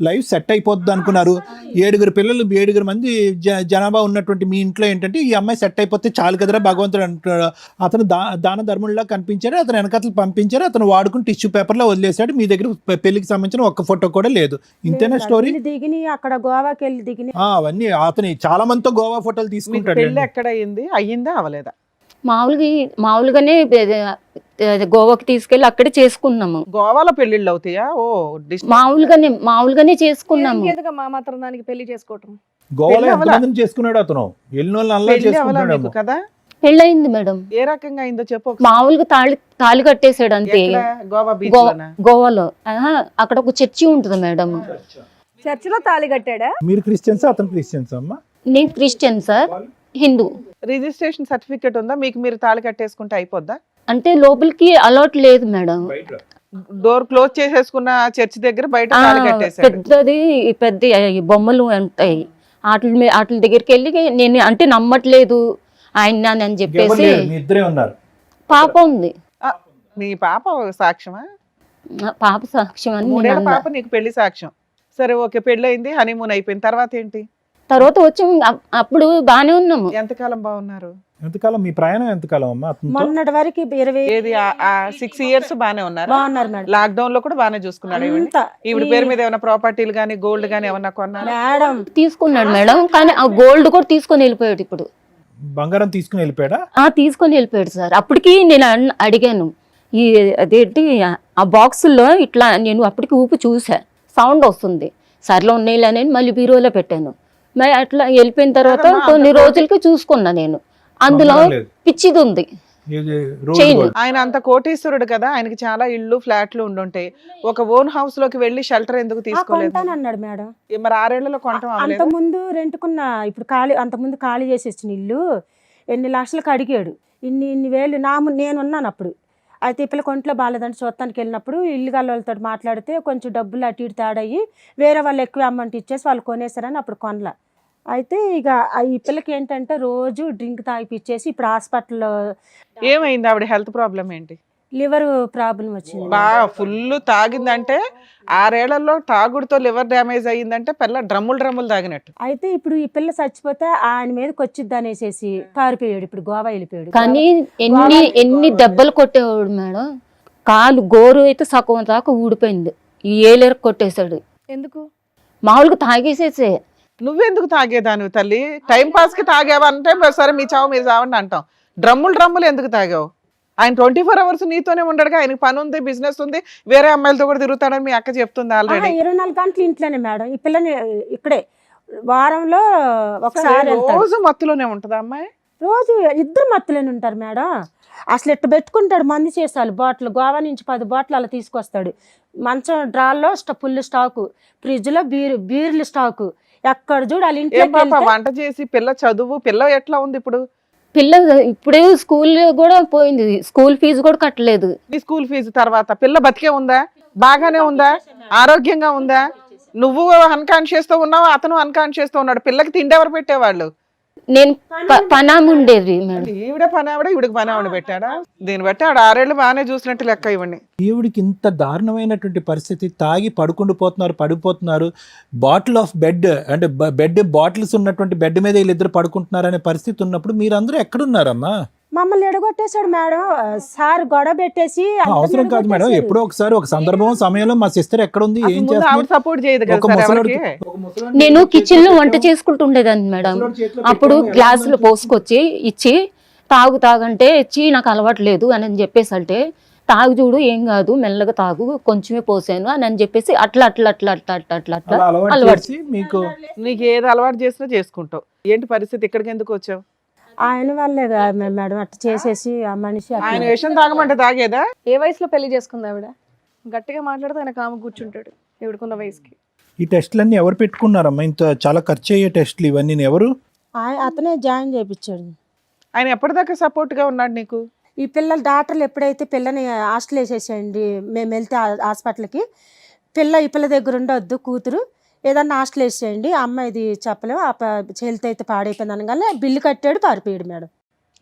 లైఫ్ సెట్ అయిపోద్ది అనుకున్నారు. 7 మంది జనాభా ఉన్నటువంటి మీ ఇంట్లో ఏంటంటే ఈ అమ్మాయి సెట్ అయిపోతే చాలు కదరా భగవంతుడు అంటున్నాడు. అతను దాన ధర్మంలా కనిపించారు, అతను వెనకతలు పంపించారు, అతను వాడుకుని టిష్యూ పేపర్లో వదిలేశాడు. మీ దగ్గర పెళ్లికి సంబంధించిన ఒక్క ఫోటో కూడా లేదు. ఇంతేనా స్టోరీ? దిగిని అక్కడ గోవాకి వెళ్ళి దిగిని అవన్నీ అతని చాలా మందితో గోవా ఫోటోలు తీసుకుంటాడు. పెళ్లి ఎక్కడ అయ్యిందా అవలేదా? మామూలుగానే గోవాకి తీసుకెళ్ళి అక్కడే చేసుకున్నాము. గోవాలో పెళ్లిళ్ళు అవుతాయా? మామూలుగానే చేసుకున్నాము. మా మాత్రం దానికి పెళ్లి చేసుకోవటం. గోవాలో ఎంతమందిని చేసుకున్నాడు అతను? వెళ్ళిన కదా పెళ్ళయింది మేడం. ఏ రకంగా అయిందో చెప్పు. మామూలుగా తాళి కట్టేసాడు అంతే. గోవా బీచ్ గోవాలో అక్కడ ఒక చర్చి ఉంటుంది మేడం. చర్చిలో తాళి కట్టాడా? మీరు క్రిస్టియన్స్, అతను క్రిస్టియన్స్ అమ్మా? నేను Christian sir, Hindu. Registration certificate ఉందా మీకు? మీరు తాళి కట్టేసుకుంటే అయిపోద్దా? అంటే లోపలికి అలౌట్ లేదు మేడం. డోర్ క్లోజ్ చేసేసుకున్న చర్చ్ దగ్గర బయట తాళి కట్టేసాడు. పెద్ద బొమ్మలు ఉంటాయి, వాటి దగ్గరికి వెళ్ళి నేను అంటే నమ్మట్లేదు ఆయన అని చెప్పేసి. పాప ఉంది. నీ పాప సాక్ష్యమా? పాప సాక్ష్యం అని. 3 ఏళ్ల పాప నీకు పెళ్లి సాక్ష్యం. సరే ఓకే, పెళ్లి అయింది, హనీమూన్ అయిపోయింది, తర్వాత ఏంటి? తర్వాత వచ్చి అప్పుడు బానే ఉన్నాము. ఎంతకాలం బాగున్నారు? ఎంతకాలం మీ ప్రయాణం ఎంతకాలం అమ్మా అతనితో? మొన్నటి వరకు 20 ఏది 6 ఇయర్స్ బానే ఉన్నారు. బాగున్నారు మేడం. లాక్డౌన్ లో కూడా బానే చూసుకున్నాడు అంతా ఈవిడ పేరు మీద ఏమైనా ప్రాపర్టీలు గానీ గోల్డ్ గానీ ఏమన్నా కొన్నారు? మేడం తీసుకున్నాడు మేడం, కానీ ఆ గోల్డ్ కూడా తీసుకొని వెళ్ళిపోయాడు. ఇప్పుడు బంగారం తీసుకుని వెళ్ళిపోయాడా? తీసుకొని వెళ్ళిపోయాడు సార్. అప్పటికి నేను అడిగాను, ఈ అదేంటి ఆ బాక్సుల్లో ఇట్లా, నేను అప్పటికి ఊపి చూసా, సౌండ్ వస్తుంది. సర్లో ఉన్నాయి అని మళ్ళీ బీరోలో పెట్టాను. మరి అట్లా వెళ్ళిపోయిన తర్వాత కొన్ని రోజులకి చూసుకున్నా నేను, అందులో బంగారం లేదు. పిచ్చిది ఉంది. ఇది రోడ్ చైన్. గోల్డ్. ఆయన అంత కోటీశ్వరుడు కదా, ఆయనకి చాలా ఇళ్ళు ఫ్లాట్లు ఉండుంటాయి. ఒక ఓన్ హౌస్ లోకి వెళ్ళి షెల్టర్ ఎందుకు తీసుకోలేదు? కొంటానన్నాడు మేడం. మరి 6 ఏళ్లలో కొనటం అంత అవ్వలేదు. ముందు రెంట్కున్న, ఇప్పుడు అంత ముందు ఖాళీ చేసి వచ్చిన ఇల్లు ఎన్ని లక్షలకు అడిగాడు. ఇన్ని వేలు నేనున్నాను అప్పుడు. అయితే పిల్ల కొంట్లో బాగాలేదని చూడటానికి వెళ్ళినప్పుడు ఇల్లు గల వాళ్ళతో మాట్లాడితే కొంచెం డబ్బులు అటు ఇటు తేడాయి, వేరే వాళ్ళు ఎక్కువ అమౌంట్ ఇచ్చేసి వాళ్ళు కొనేసారని అప్పుడు కొనలా. అయితే ఇక ఈ పిల్లకి ఏంటంటే రోజు డ్రింక్ తాగిపిచ్చేసి ఇప్పుడు హాస్పిటల్లో ఏమైంది? ఆవిడ హెల్త్ ప్రాబ్లం ఏంటి? లివర్ ప్రాబ్లం వచ్చింది. బాగా ఫుల్ తాగిందంటే 6 ఏళ్లలో తాగుడుతో లివర్ డ్యామేజ్ అయ్యిందంటే పిల్ల డ్రమ్ములు తాగినట్టు. అయితే ఇప్పుడు ఈ పిల్ల చచ్చిపోతే ఆయన మీదకి వచ్చిద్ది అనేసి పారిపోయాడు. ఇప్పుడు గోవా వెళ్ళిపోయాడు. కానీ ఎన్ని దెబ్బలు కొట్టేవాడు మేడం. కాలు గోరు అయితే సగం దాకా ఊడిపోయింది. ఈ ఏలేరు కొట్టేశాడు. ఎందుకు? మామూలుగా తాగేసేసే. నువ్వెందుకు తాగేదాను తల్లి? టైం పాస్ కి తాగావా అంటే సరే మీ చావు మీరు చావండి అంటాం. డ్రమ్ములు ఎందుకు తాగావు? ఆయన 24 అవర్స్ నీతోనే ఉండడుగా, ఆయనకి పని ఉంది, బిజినెస్ ఉంది, వేరే అమ్మాయిలతో కూడా తిరుగుతాడని మీ అక్క చెప్తుంది ఆల్రెడీ. 24 గంటలు ఇంట్లోనే మేడం. ఈ పిల్లని ఇక్కడే వారంలో ఒకసారి వెళ్తాడు. రోజు మత్తులోనే ఉంటదా అమ్మాయి? రోజు ఇద్దరు మత్తులోనే ఉంటారు మేడం. అసలు ఇట్ట పెట్టుకుంటాడు మంది చేసాలు బాటిల్, గోవా నుంచి 10 బాటిల్ అలా తీసుకొస్తాడు. మంచం డ్రాల్లో ఫుల్ స్టాకు, ఫ్రిడ్జ్లో బీర్లు స్టాకు, ఎక్కడ చూడు వాళ్ళ ఏం పాప ఇంట్లో వంట చేసి పిల్ల చదువు, పిల్ల ఎట్లా ఉంది ఇప్పుడు? పిల్ల ఇప్పుడే స్కూల్ కూడా పోయింది, స్కూల్ ఫీజు కూడా కట్టలేదు. నీ స్కూల్ ఫీజు తర్వాత పిల్ల బతికే ఉందా? బాగానే ఉందా? ఆరోగ్యంగా ఉందా? నువ్వు అన్కాన్షియస్ తో ఉన్నావు, అతను అన్కాన్షియస్ తో ఉన్నాడు. పిల్లకి తిండి ఎవరు పెట్టేవాళ్ళు? నేను పనాము ఉండేది మేడం. ఈవిడ పనావిడ ఈవిడికి పనావిడ పెట్టాడా? దీన్ని బట్టి ఆడ 6 ఏళ్ళు బాగానే చూసినట్టు లెక్క ఇవ్వండి. ఈవిడికి ఇంత దారుణమైనటువంటి పరిస్థితి, తాగి పడిపోతున్నారు, బాటిల్ ఆఫ్ బెడ్ అంటే బెడ్ బాటిల్స్ ఉన్నటువంటి బెడ్ మీద వీళ్ళిద్దరు పడుకుంటున్నారు అనే పరిస్థితి ఉన్నప్పుడు మీరందరూ ఎక్కడున్నారమ్మా? మమ్మల్ని ఎడగొట్టేశాడు మేడం. సార్ గొడవ పెట్టేసి అవసరం కాదు మేడం, ఎప్పుడో ఒకసారి ఒక సందర్భం సమయంలో మా సిస్టర్ ఎక్కడుంది, ఏం ముందు ఆవిడ సపోర్ట్ చేయదు కదా ఒక సార్ ముసలోడికి- ఎవరికి? ఒక ముసలోడికి నేను కిచెన్ లో వంట చేసుకుంటుండేదాన్ని మేడం. అప్పుడు గ్లాసులు పోసుకొచ్చి ఇచ్చి తాగంటే నాకు అలవాటు లేదు అని చెప్పేసి, అంటే తాగు చూడు ఏం కాదు మెల్లగా తాగు, కొంచెమే పోసాను అని చెప్పేసి అట్లా అలా అలవాటు అలవాటు. చేసి మీకు నీకు ఏది అలవాటు చేసినా చేసుకుంటావు. ఏంటి పరిస్థితి? ఇక్కడికి ఎందుకు వచ్చావు? ఆయన వాళ్ళే మేడం అట్లా చేసేసి ఆ మనిషి అట్లా. ఆయన విషయం తాగమంటే తాగేదా? ఏ వయసులో పెళ్లి చేసుకుంది ఆవిడ? గట్టిగా మాట్లాడితే ఆయన కాము కూర్చుంటాడు ఎవడుకున్న వయసుకి. ఈ టెస్ట్లన్నీ ఎవరు పెట్టుకున్నారమ్మా? ఇంత చాలా ఖర్చు అయ్యే టెస్ట్లు ఇవన్నీ ఎవరు? అతనే జాయిన్ చేయించాడు. ఆయన ఎప్పటిదాకా సపోర్ట్ గా ఉన్నాడు నీకు? ఈ పిల్లలు డాక్టర్లు ఎప్పుడైతే పిల్లని హాస్టల్ వేసేసేయండి, మేము వెళ్తే హాస్పిటల్కి, ఈ పిల్ల దగ్గర ఉండొద్దు కూతురు, ఏదన్నా హాస్టల్ వేసేయండి, అమ్మాయిది చెప్పలేము, హెల్త్ అయితే పాడైపోయింది అనగానే బిల్లు కట్టాడు, పారిపోయాడు మేడం.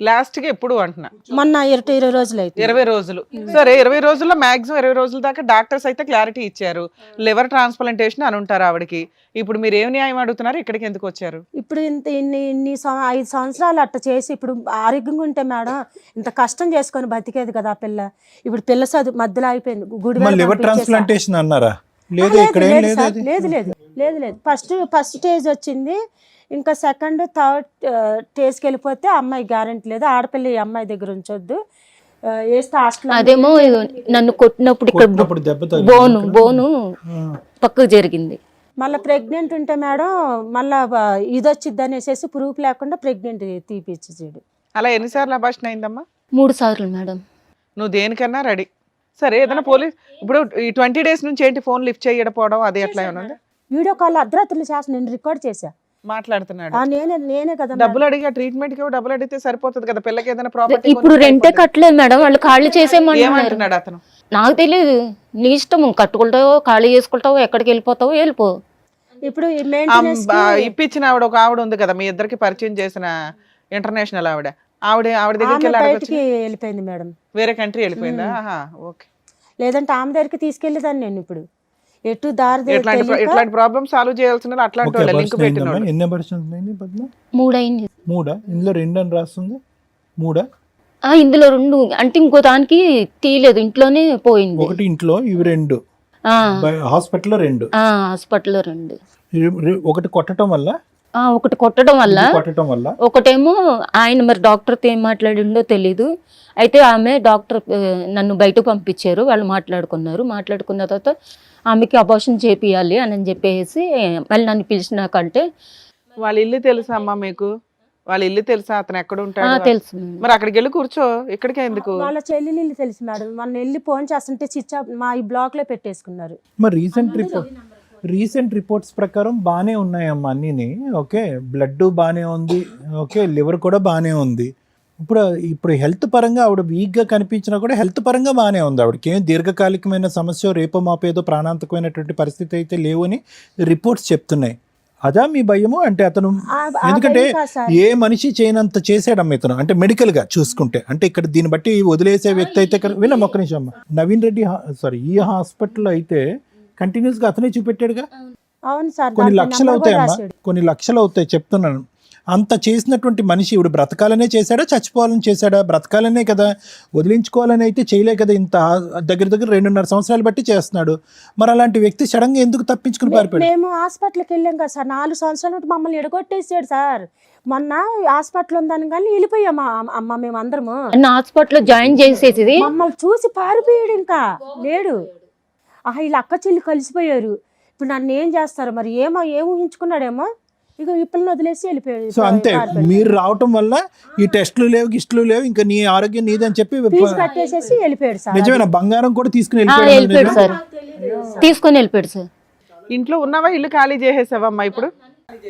లాస్ట్ గా ఎప్పుడు అంటున్నా? మొన్న 20 రోజులు అయితే. 20 రోజులు. సరే 20 రోజుల్లో మాక్సిమం 20 రోజుల దాకా డాక్టర్స్ అయితే క్లారిటీ ఇచ్చారు, లివర్ ట్రాన్స్ప్లాంటేషన్ అని ఉంటారు ఆవిడకి. ఇప్పుడు మీరు ఏం న్యాయం అడుగుతున్నారు? ఇక్కడికి ఎందుకు వచ్చారు? ఇప్పుడు ఇన్ని 5 సంవత్సరాలు అట్ట చేసి ఇప్పుడు ఆరోగ్యంగా ఉంటే మేడం ఇంత కష్టం చేసుకొని బతికేది కదా ఆ పిల్ల. ఇప్పుడు పిల్ల చదువు మధ్యలో అయిపోయింది. గుడి లివర్ ట్రాన్స్ప్లాంటేషన్ అన్నారా? లేదు, ఇక్కడ ఏం లేదు అది. లేదు ఫస్ట్ స్టేజ్ వచ్చింది, ఇంకా సెకండ్ థర్డ్ స్టేజ్కి వెళ్ళిపోతే అమ్మాయి గ్యారెంటీ లేదు. ఆడపిల్ల ఈ అమ్మాయి దగ్గర ఉంచొద్దు, వేస్తే హాస్టల్. అదేమో నన్ను కొట్టినప్పుడు ఇక్కడ కొట్టినప్పుడు దెబ్బ తగిలింది. బోను పక్కకు జరిగింది. మళ్ళీ ప్రెగ్నెంట్ ఉంటే మేడం మళ్ళీ ఇది వచ్చిద్ది అనేసి ప్రూఫ్ లేకుండా ప్రెగ్నెంట్ తీపిచ్చేసాడు. అలా ఎన్నిసార్లు అబార్షన్ అయిందమ్మా? 3 సార్లు మేడం. నువ్వు దేనికన్నా రెడీ. సరే ఏదైనా పోలీస్ ఇప్పుడు ఈ 20 days నుంచి ఏంటి ఫోన్ లిఫ్ట్ చేయకపోవడం అది ఎట్లా ఏమన్నా? వీడియో కాల్ అర్ధరాత్రులు చేసి నేను రికార్డ్ చేశా. మాట్లాడుతున్నాడు. నేనే కదా డబ్బులు అడిగి ట్రీట్మెంట్ కి డబ్బులు అడిగితే సరిపోతుంది కదా, పిల్లకి ఏదైనా ప్రాపర్టీ. ఇప్పుడు రెంటే కట్టలేదు మేడం, వాళ్ళు ఖాళీ చేసేయమంటున్నారు. ఏమంటున్నాడు అతను? నాకు తెలియదు, నీ ఇష్టం, కట్టుకుంటావో ఖాళీ చేసుకుంటావో ఎక్కడికి వెళ్ళిపోతావో వెళ్ళిపో. ఇప్పుడు మెయింటెనెన్స్ ఇప్పించిన ఆవిడ ఒక ఆవిడ ఉంది కదా మీ ఇద్దరికి పరిచయం చేసిన ఇంటర్నేషనల్ ఆవిడ దగ్గరికి వెళ్ళి బయటికి వెళ్ళిపోయింది మేడం. వేరే కంట్రీ వెళ్ళిపోయిందా? ఓకే. లేదంటే ఆమె దగ్గరికి తీసుకెళ్లేదాన్ని నేను. ఇప్పుడు ఎటు దారి ఇట్లాంటి ప్రాబ్లమ్ సాల్వ్ చేయాల్సిన అట్లాంటి ఓకే, లింక్ అబార్షన్ పెట్టిన అయిందమ్మా? ఎన్ని అబార్షన్స్ అయింది పద్మ? 3 అయింది. 3 ఇందులో 2 అని రాస్తుంది. మూడా? ఇందులో 2 అంటే ఇంకో దానికి తీయలేదు, ఇంట్లోనే పోయింది. ఒకటి ఇంట్లో, ఇవి 2 హాస్పిటల్లో 2. హాస్పిటల్లో 2. ఒకటి కొట్టడం వల్ల, ఒకటి కొట్టడం వల్ల, కొట్టడం వల్ల, ఒకటేమో ఆయన మరి డాక్టర్తో ఏం మాట్లాడిండో తెలీదు. అయితే ఆమె డాక్టర్ నన్ను బయటకు పంపించారు, వాళ్ళు మాట్లాడుకున్న తర్వాత ఆమెకి అబార్షన్ చేపియాలి అని చెప్పేసి మళ్ళీ నన్ను పిలిచినాకంటే. వాళ్ళ ఇల్లు తెలుసా అమ్మా మీకు? వాళ్ళ ఇల్లు తెలుసా? అతను ఎక్కడ ఉంటాడు? తెలుసు. మరి అక్కడికి వెళ్ళి కూర్చో, ఇక్కడికే ఎందుకు? వాళ్ళ చెల్లెలు తెలుసు మేడం. మొన్న వెళ్ళి ఫోన్ చేస్తుంటే స్విచ్ ఆఫ్ మా ఈ బ్లాక్ లో పెట్టేసుకున్నారు. మరి రీసెంట్ రిపోర్ట్స్ ప్రకారం బాగానే ఉన్నాయమ్మా అన్నీని. ఓకే, బ్లడ్ బాగానే ఉంది, ఓకే, లివర్ కూడా బాగానే ఉంది. ఇప్పుడు హెల్త్ పరంగా ఆవిడ వీక్గా కనిపించినా కూడా హెల్త్ పరంగా బాగానే ఉంది. ఆవిడకి ఏం దీర్ఘకాలికమైన సమస్య, రేపో మాపేదో ప్రాణాంతకమైనటువంటి పరిస్థితి అయితే లేవు అని రిపోర్ట్స్ చెప్తున్నాయి. అదా మీ భయము? అంటే అతను ఎందుకంటే ఏ మనిషి చేయనంత చేసాడమ్మ ఇతను, అంటే మెడికల్ గా చూసుకుంటే. అంటే ఇక్కడ దీన్ని బట్టి వదిలేసే వ్యక్తి అయితే విన్నాం. ఒక్క నిమిషం అమ్మ. నవీన్ రెడ్డి ఈ హాస్పిటల్లో అయితే కంటిన్యూస్ గా అతనే చూపెట్టాడుగా. అవును సార్, కొన్ని లక్షలు అవుతాయమ్మా, కొన్ని లక్షలు అవుతాయి చెప్తున్నాను. అంత చేసినటువంటి మనిషి ఇప్పుడు బ్రతకాలనే చేశాడా, చచ్చిపోవాలని చేశాడా? బ్రతకాలనే కదా, వదిలించుకోవాలని అయితే చేయలే కదా. ఇంత దగ్గర 2.5 సంవత్సరాలు బట్టి చేస్తున్నాడు. మరి అలాంటి వ్యక్తి సడన్ గా ఎందుకు తప్పించుకుని పారిపోయాడు? మేము హాస్పిటల్కి వెళ్ళాం కదా సార్, 4 సంవత్సరాల నుండి మమ్మల్ని ఎడగొట్టేసాడు సార్. మొన్న హాస్పిటల్ ఉందని కానీ వెళ్ళిపోయాం అమ్మ మేము అందరము. హాస్పిటల్లో జాయిన్ చేసేది మమ్మల్ని చూసి పారిపోయాడు, ఇంకా లేడు. వీళ్ళ అక్క చెల్లి కలిసిపోయారు. ఇప్పుడు నన్ను ఏం చేస్తారు మరి? ఏం ఊహించుకున్నాడేమో, ఇక ఈ పిల్లలు వదిలేసి వెళ్ళిపోయాడు. సో అంతే, మీరు రావటం వల్ల ఈ టెస్టులు లేవు, గిస్టులు లేవు, ఇంకా నీ ఆరోగ్యం నీదని చెప్పి ఫీజు కట్టేసేసి వెళ్ళిపోయాడు సార్. నిజమేనా? బంగారం కూడా తీసుకుని వెళ్ళిపోయాడు సార్. తీసుకొని వెళ్ళిపోయాడు సార్. ఇంట్లో ఉన్నావా? ఇల్లు ఖాళీ చేసేసావమ్మా ఇప్పుడు?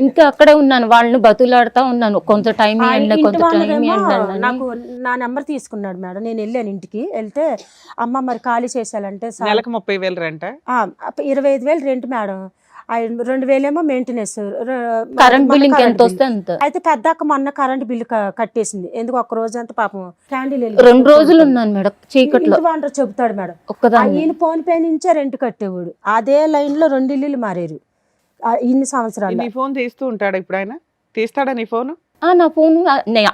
ఇంకా అక్కడే ఉన్నాను, వాళ్ళని బతులాడుతా ఉన్నాను. కొంత టైం నాకు నా నెంబర్ తీసుకున్నాడు మేడం. నేను వెళ్ళాను ఇంటికి, వెళ్తే అమ్మ మరి ఖాళీ చేసేయాలంటే నెలకు 30,000 రెంట, 25,000 రెంట్ మేడం, 2,000 ఏమో మెయింటెనెన్స్, కరెంట్ బిల్ ఎంత వస్తే అంత. అయితే పెద్ద అక్క మొన్న కరెంట్ బిల్లు కట్టేసింది. ఎందుకు ఒక్క రోజు అంతా పాపం క్యాండిల్ 2 రోజులు ఉన్నాను మేడం చీకట్లో. చెబుతాడు మేడం, ఒక్కదాన్ని. ఈయన ఫోన్ పే నుంచే రెంట్ కట్టేవాడు. అదే లైన్ లో 2 ఇల్లులు మారారు ఇన్ని సంవత్సరాలు. నీ ఫోన్ తీస్తూ ఉంటాడా ఇప్పుడు ఆయన? తీస్తాడా నీ ఫోన్? నా ఫోన్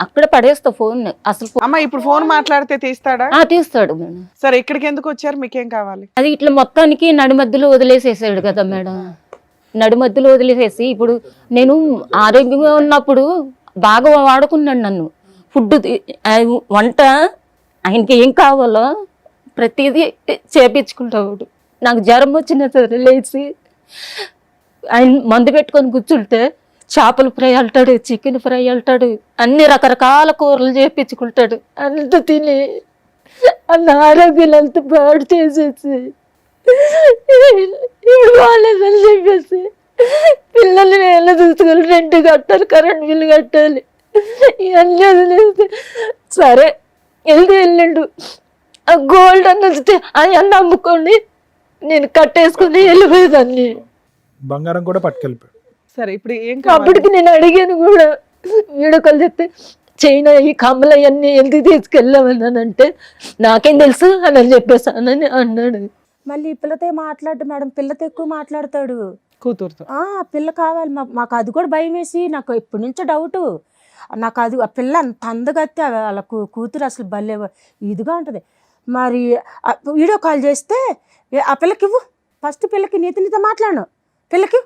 అక్కడ పడేస్తా ఫోన్. అసలు అమ్మ ఇప్పుడు ఫోన్ మాట్లాడితే తీస్తాడా? తీస్తాడు మేడం. సరే, ఇక్కడికి ఎందుకు వచ్చారు? మీకేం కావాలి? అది ఇట్లా మొత్తానికి నడిమధ్యలో వదిలేసేసాడు కదా మేడం. నడిమధ్యలో వదిలేసేసి ఇప్పుడు నేను ఆరోగ్యంగా ఉన్నప్పుడు బాగా వాడుకున్నాడు నన్ను. ఫుడ్, వంట, ఆయనకి ఏం కావాలో ప్రతిదీ చేపించుకుంటాడు. నాకు జ్వరం వచ్చిన సరే లేచి ఆయన మందు పెట్టుకొని కూర్చుంటే చేపల ఫ్రై అంటాడు, చికెన్ ఫ్రై అంటాడు, అన్ని రకరకాల కూరలు చేపించుకుంటాడు. అంత తిని అన్న ఆరోగ్యం అంత పాడు చేసేసి వాళ్ళని చెప్పేసి పిల్లల్ని ఎలా చూసుకోవాలి, రెంట్ కట్టాలి, కరెంట్ బిల్లు కట్టాలి, ఇవన్నీ వదిలేసి సరే వెళ్ళండు. ఆ గోల్డ్ అన్నది అవన్నీ అమ్ముకోండి, నేను కట్టేసుకుని వెళ్ళిపోయేదాన్ని. బంగారం కూడా పట్టుకెళ్ళిపోయాడు. సరే, ఇప్పుడు ఏం అప్పటికి నేను అడిగాను కూడా, వీడియో కాల్ చెప్తే చైనా ఈ కమ్మలు అవన్నీ ఎందుకు తీసుకెళ్ళామన్నానంటే నాకేం తెలుసు అని చెప్పేసానని అన్నాడు. మళ్ళీ పిల్లతో మాట్లాడు మేడం, పిల్లతో ఎక్కువ మాట్లాడతాడు. కూతురుతో? పిల్ల కావాలి మాకు. అది కూడా భయం వేసి నాకు ఎప్పటి నుంచో డౌట్. నాకు అది ఆ పిల్ల అంత అందగత్తే, వాళ్ళ కూతురు అసలు భలే ఇదిగా ఉంటుంది. మరి వీడియో కాల్ చేస్తే ఆ పిల్లకి ఇవ్వు, ఫస్ట్ పిల్లకి నీతో మాట్లాడు, పిల్లకి.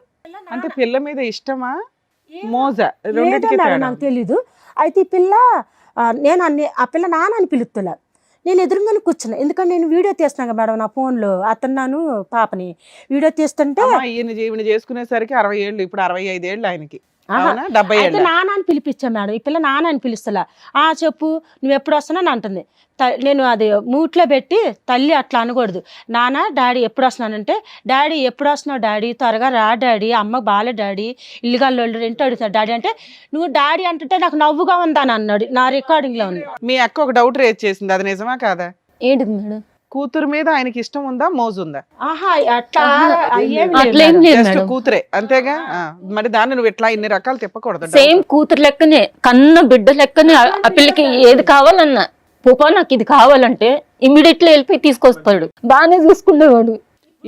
అంటే పిల్ల మీద ఇష్టమా మోజా? నాకు తెలీదు. అయితే ఈ పిల్ల నేను ఆ పిల్ల నాన్న అని పిలుస్తున్నా. నేను ఎదురుగానే కూర్చున్నా, ఎందుకంటే నేను వీడియో తీస్తున్నాను మేడం నా ఫోన్లో. అతన్నాను పాపని వీడియో తీస్తుంటే ఈయన చేసుకునేసరికి 60 ఏళ్ళు, ఇప్పుడు 65 ఏళ్ళు ఆయనకి. 70 ఏళ్ళు. నాన్న అని పిలిపించా మేడం. ఈ పిల్ల నాన్న అని పిలుస్తలా. చెప్పు నువ్వు ఎప్పుడు వస్తున్నావు అంటుంది. నేను అది మూట్లో పెట్టి తల్లి అట్లా అనకూడదు. నాన్న డాడీ ఎప్పుడు వస్తున్నానంటే, డాడీ ఎప్పుడు వస్తున్నావు డాడీ, త్వరగా రా డాడీ, అమ్మ బాలే డాడీ, ఇల్లుగాళ్ళు రెంట్ అడుగుతాడు డాడీ అంటే, నువ్వు డాడీ అంటుంటే నాకు నవ్వుగా ఉందని అన్నాడు. నా రికార్డింగ్ లో ఉంది. మీ అక్క ఒక డౌట్ రేజ్ చేసింది, అది నిజమా కాదా? ఏంటిది మేడం? కూతురు మీద ఆయనకి ఇష్టం ఉందా, మోజు ఉందా? అట్లేం లేదు మేడం, కూతురే అంతేగా. మరి దాన్ని నువ్వు ఇట్లా ఇన్ని రకాలు తిప్పకూడదు. సేమ్ కూతురు లెక్కనే, కన్న బిడ్డ లెక్కనే. ఆ పిల్లకి ఏది కావాలన్నా, పూపా నాకు ఇది కావాలంటే ఇమ్మీడియట్లీ వెళ్ళిపోయి తీసుకొస్తాడు. బాగానే చూసుకునేవాడు.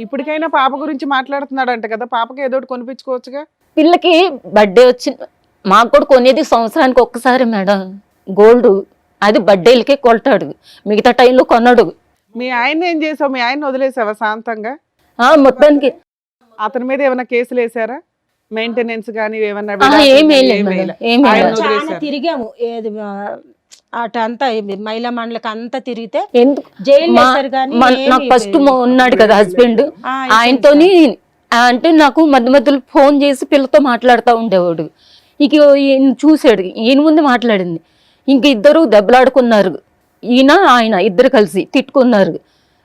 ఇప్పటికైనా పాప గురించి మాట్లాడుతున్నాడు అంట కదా, పాపకి ఏదో కొనిపించుకోవచ్చుగా. పిల్లకి బర్త్డే వచ్చి మాకు కూడా కొనేది సంవత్సరానికి ఒక్కసారి మేడం. గోల్డ్ అది బర్త్డేలకే కొడతాడు, మిగతా టైంలో కొనడు. మీ ఆయన ఏం చేసావు? మీ ఆయన వదిలేసావా శాంతంగా? మొత్తానికి అతని మీద ఏమైనా కేసులు వేసారా? మెయింటెనెన్స్ కానీ ఏమన్నా ఏం వేయలేదు మేడం, ఏం ఆయన వేయలేదు. చాలా వదిలేశారు. తిరిగాము, ఏది అటు అంతా మహిళా మండలికి అంతా తిరిగితే ఎందుకు జైలు మా- వేశారు కానీ నాకు ఫస్ట్ ఉన్నాడు కదా హస్బెండ్, ఆయనతోని అంటే నాకు మధ్య మధ్యలో ఫోన్ చేసి పిల్లతో మాట్లాడుతూ ఉండేవాడు. ఇక ఈయన చూశాడు, ఈయన ముందు మాట్లాడింది, ఇంక ఇద్దరు దెబ్బలాడుకున్నారు. ఈయన ఆయన ఇద్దరు కలిసి తిట్టుకున్నారు.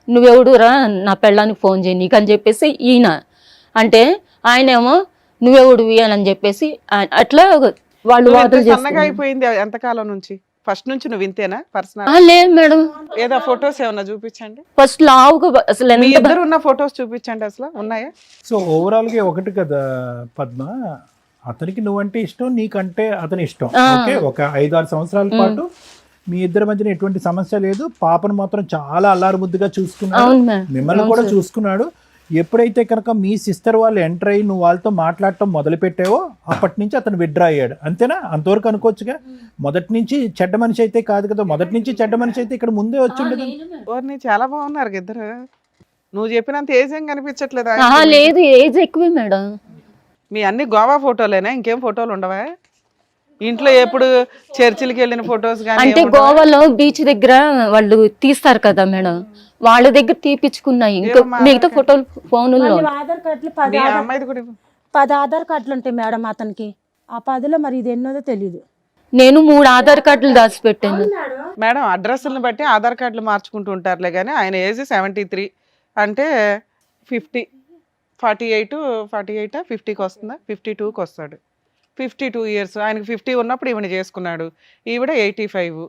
నువ్వెవడురా నా పెళ్ళానికి ఫోన్ చేయి నీకు అని చెప్పేసి ఈయన అంటే, ఆయనేమో నువ్వెవడువి అని చెప్పేసి అట్లా వాళ్ళు నువ్వు వాదన ఇంత సన్నగా చేసుకున్నారు. అయిపోయింది ఎంతకాలం నుంచి? ఫస్ట్ నుంచి నువ్వు ఇంతేనా పర్సనల్? లేదు మేడం, ఏదో ఫొటోస్ ఏమన్నా చూపించండి. ఫస్ట్ లావుగా అసలు మీ ఎంత ఇద్దరు ఉన్న ఫొటోస్ చూపించండి, అసలు ఉన్నాయా? సో ఓవరాల్గా ఒకటి కదా పద్మ, అతనికి నువ్వంటే ఇష్టం, నీకంటే అతని ఇష్టం. ఓకే, ఒక 5-6 సంవత్సరాల పాటు మీ ఇద్దరి మధ్యన ఎటువంటి సమస్య లేదు. పాపను మాత్రం చాలా అల్లారు ముద్దుగా చూసుకున్నాడు, అవును మేడం, మిమ్మల్ని కూడా చూసుకున్నాడు. ఎప్పుడైతే కనుక మీ సిస్టర్ వాళ్ళు ఎంటర్ అయ్యి నువ్వు వాళ్ళతో మాట్లాడటం మొదలు పెట్టావో అప్పటి నుంచి అతను విత్డ్రా అయ్యాడు. అంతేనా? అంతవరకు అనుకోవచ్చుగా. మొదటి నుంచి చెడ్డ మనిషి అయితే కాదు కదా, మొదటి నుంచి చెడ్డ మనిషి అయితే ఇక్కడ ముందే వచ్చి ఉండదు. ఓర్ని చాలా బాగున్నారు ఇద్దరు. నువ్వు చెప్పినంత ఏజ్ ఏం కనిపించట్లేదు. లేదు ఏజ్ ఎక్కువే మేడం. మీ అన్ని గోవా ఫోటోలేనా? ఇంకేం ఫోటోలు ఉండవా? ఇంట్లో ఎప్పుడు చర్చిలకి వెళ్ళిన ఫోటోస్ అంటే కానీ గోవాలో బీచ్ దగ్గర వాళ్ళు తీస్తారు కదా మేడం, వాళ్ళ దగ్గర తీపిచ్చుకున్నాయి. ఇంకా ఏమమ్మా? మిగతా ఫోటోలు ఫోనుల్లో మళ్ళీ ఆధార్ కార్డులు మీ అమ్మాయిది కూడా ఇవ్వు. 10 ఆధార్ కార్డులు ఉంటాయి మేడం అతనికి. ఆ 10లో మరి ఇది ఎన్నోదో తెలియదు. నేను 3 ఆధార్ కార్డులు దాచిపెట్టాను. మేడం అడ్రస్లను బట్టి ఆధార్ కార్డులు మార్చుకుంటూ ఉంటారులే, కానీ ఆయన ఏజ్ 73 అంటే 50, 48 50కి వస్తుందా? 52కి వస్తాడు. 52 ఇయర్స్. ఆయనకి 50 ఉన్నప్పుడు ఈవిడ చేసుకున్నాడు, ఈవిడ 85.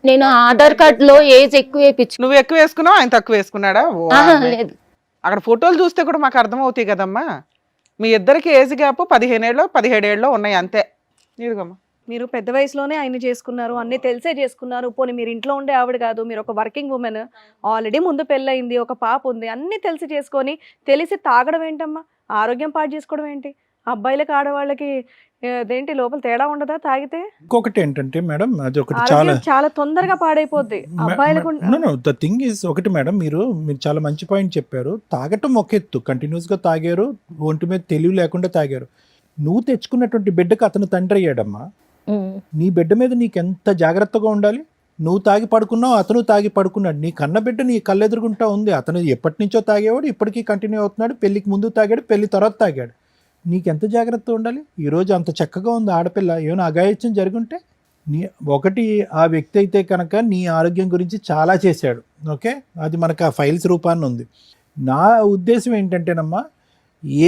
నేను ఆధార్ కార్డులో ఏజ్ ఎక్కువ వేయించు. నువ్వు ఎక్కువ వేసుకున్నావు, ఆయన తక్కువ వేసుకున్నాడా? ఓ ఆమె. లేదు, అక్కడ ఫోటోలు చూస్తే కూడా మాకు అర్థమవుతాయి కదమ్మా. మీ ఇద్దరికి ఏజ్ గ్యాప్ 15 ఏళ్ళు 17 ఏళ్ళు ఉన్నాయి అంతే. ఇదిగమ్మా. మీరు పెద్ద వయసులోనే ఆయన చేసుకున్నారు, అన్ని తెలిసే చేసుకున్నారు. పోనీ మీరు ఇంట్లో ఉండే ఆవిడ కాదు, మీరు ఒక వర్కింగ్ ఉమెన్, ఆల్రెడీ ముందు పెళ్ళయింది, ఒక పాప ఉంది, అన్ని తెలిసి చేసుకొని తెలిసి తాగడం ఏంటమ్మా? ఆరోగ్యం పాడు చేసుకోవడం ఏంటి? అబ్బాయిలకి ఆడవాళ్ళకి అదేంటి లోపల తేడా ఉండదా తాగితే? ఇంకొకటి ఏంటంటే మేడం, అది ఒకటి చాలా ఆరోగ్యం చాలా తొందరగా పాడైపోద్ది అబ్బాయిలకు. ద థింగ్ ఈజ్ ఒకటి మేడం, మీరు చాలా మంచి పాయింట్ చెప్పారు. తాగటం ఒక ఎత్తు, కంటిన్యూస్గా తాగారు, ఒంటి మీద తెలివి లేకుండా తాగారు. నువ్వు తెచ్చుకున్నటువంటి బిడ్డకు అతను తండ్రి అయ్యాడమ్మా. నీ బిడ్డ మీద నీకు ఎంత జాగ్రత్తగా ఉండాలి. నువ్వు తాగి పడుకున్నావు, అతను తాగి పడుకున్నాడు. నీ కన్న బిడ్డ నీ కళ్ళెదురుగుంటా ఉంది. అతను ఎప్పటి నుంచో తాగేవాడు, ఇప్పటికీ కంటిన్యూ అవుతున్నాడు. పెళ్లికి ముందు తాగాడు, పెళ్లి తర్వాత తాగాడు. నీకెంత జాగ్రత్త ఉండాలి. ఈరోజు అంత చక్కగా ఉంది ఆడపిల్ల, ఏమైనా అఘాయిత్యం జరుగుంటే ఒకటి ఆ వ్యక్తి అయితే కనుక నీ ఆరోగ్యం గురించి చాలా చేశాడు. ఓకే, అది మనకు ఆ ఫైల్స్ రూపాన్ని ఉంది. నా ఉద్దేశం ఏంటంటేనమ్మా,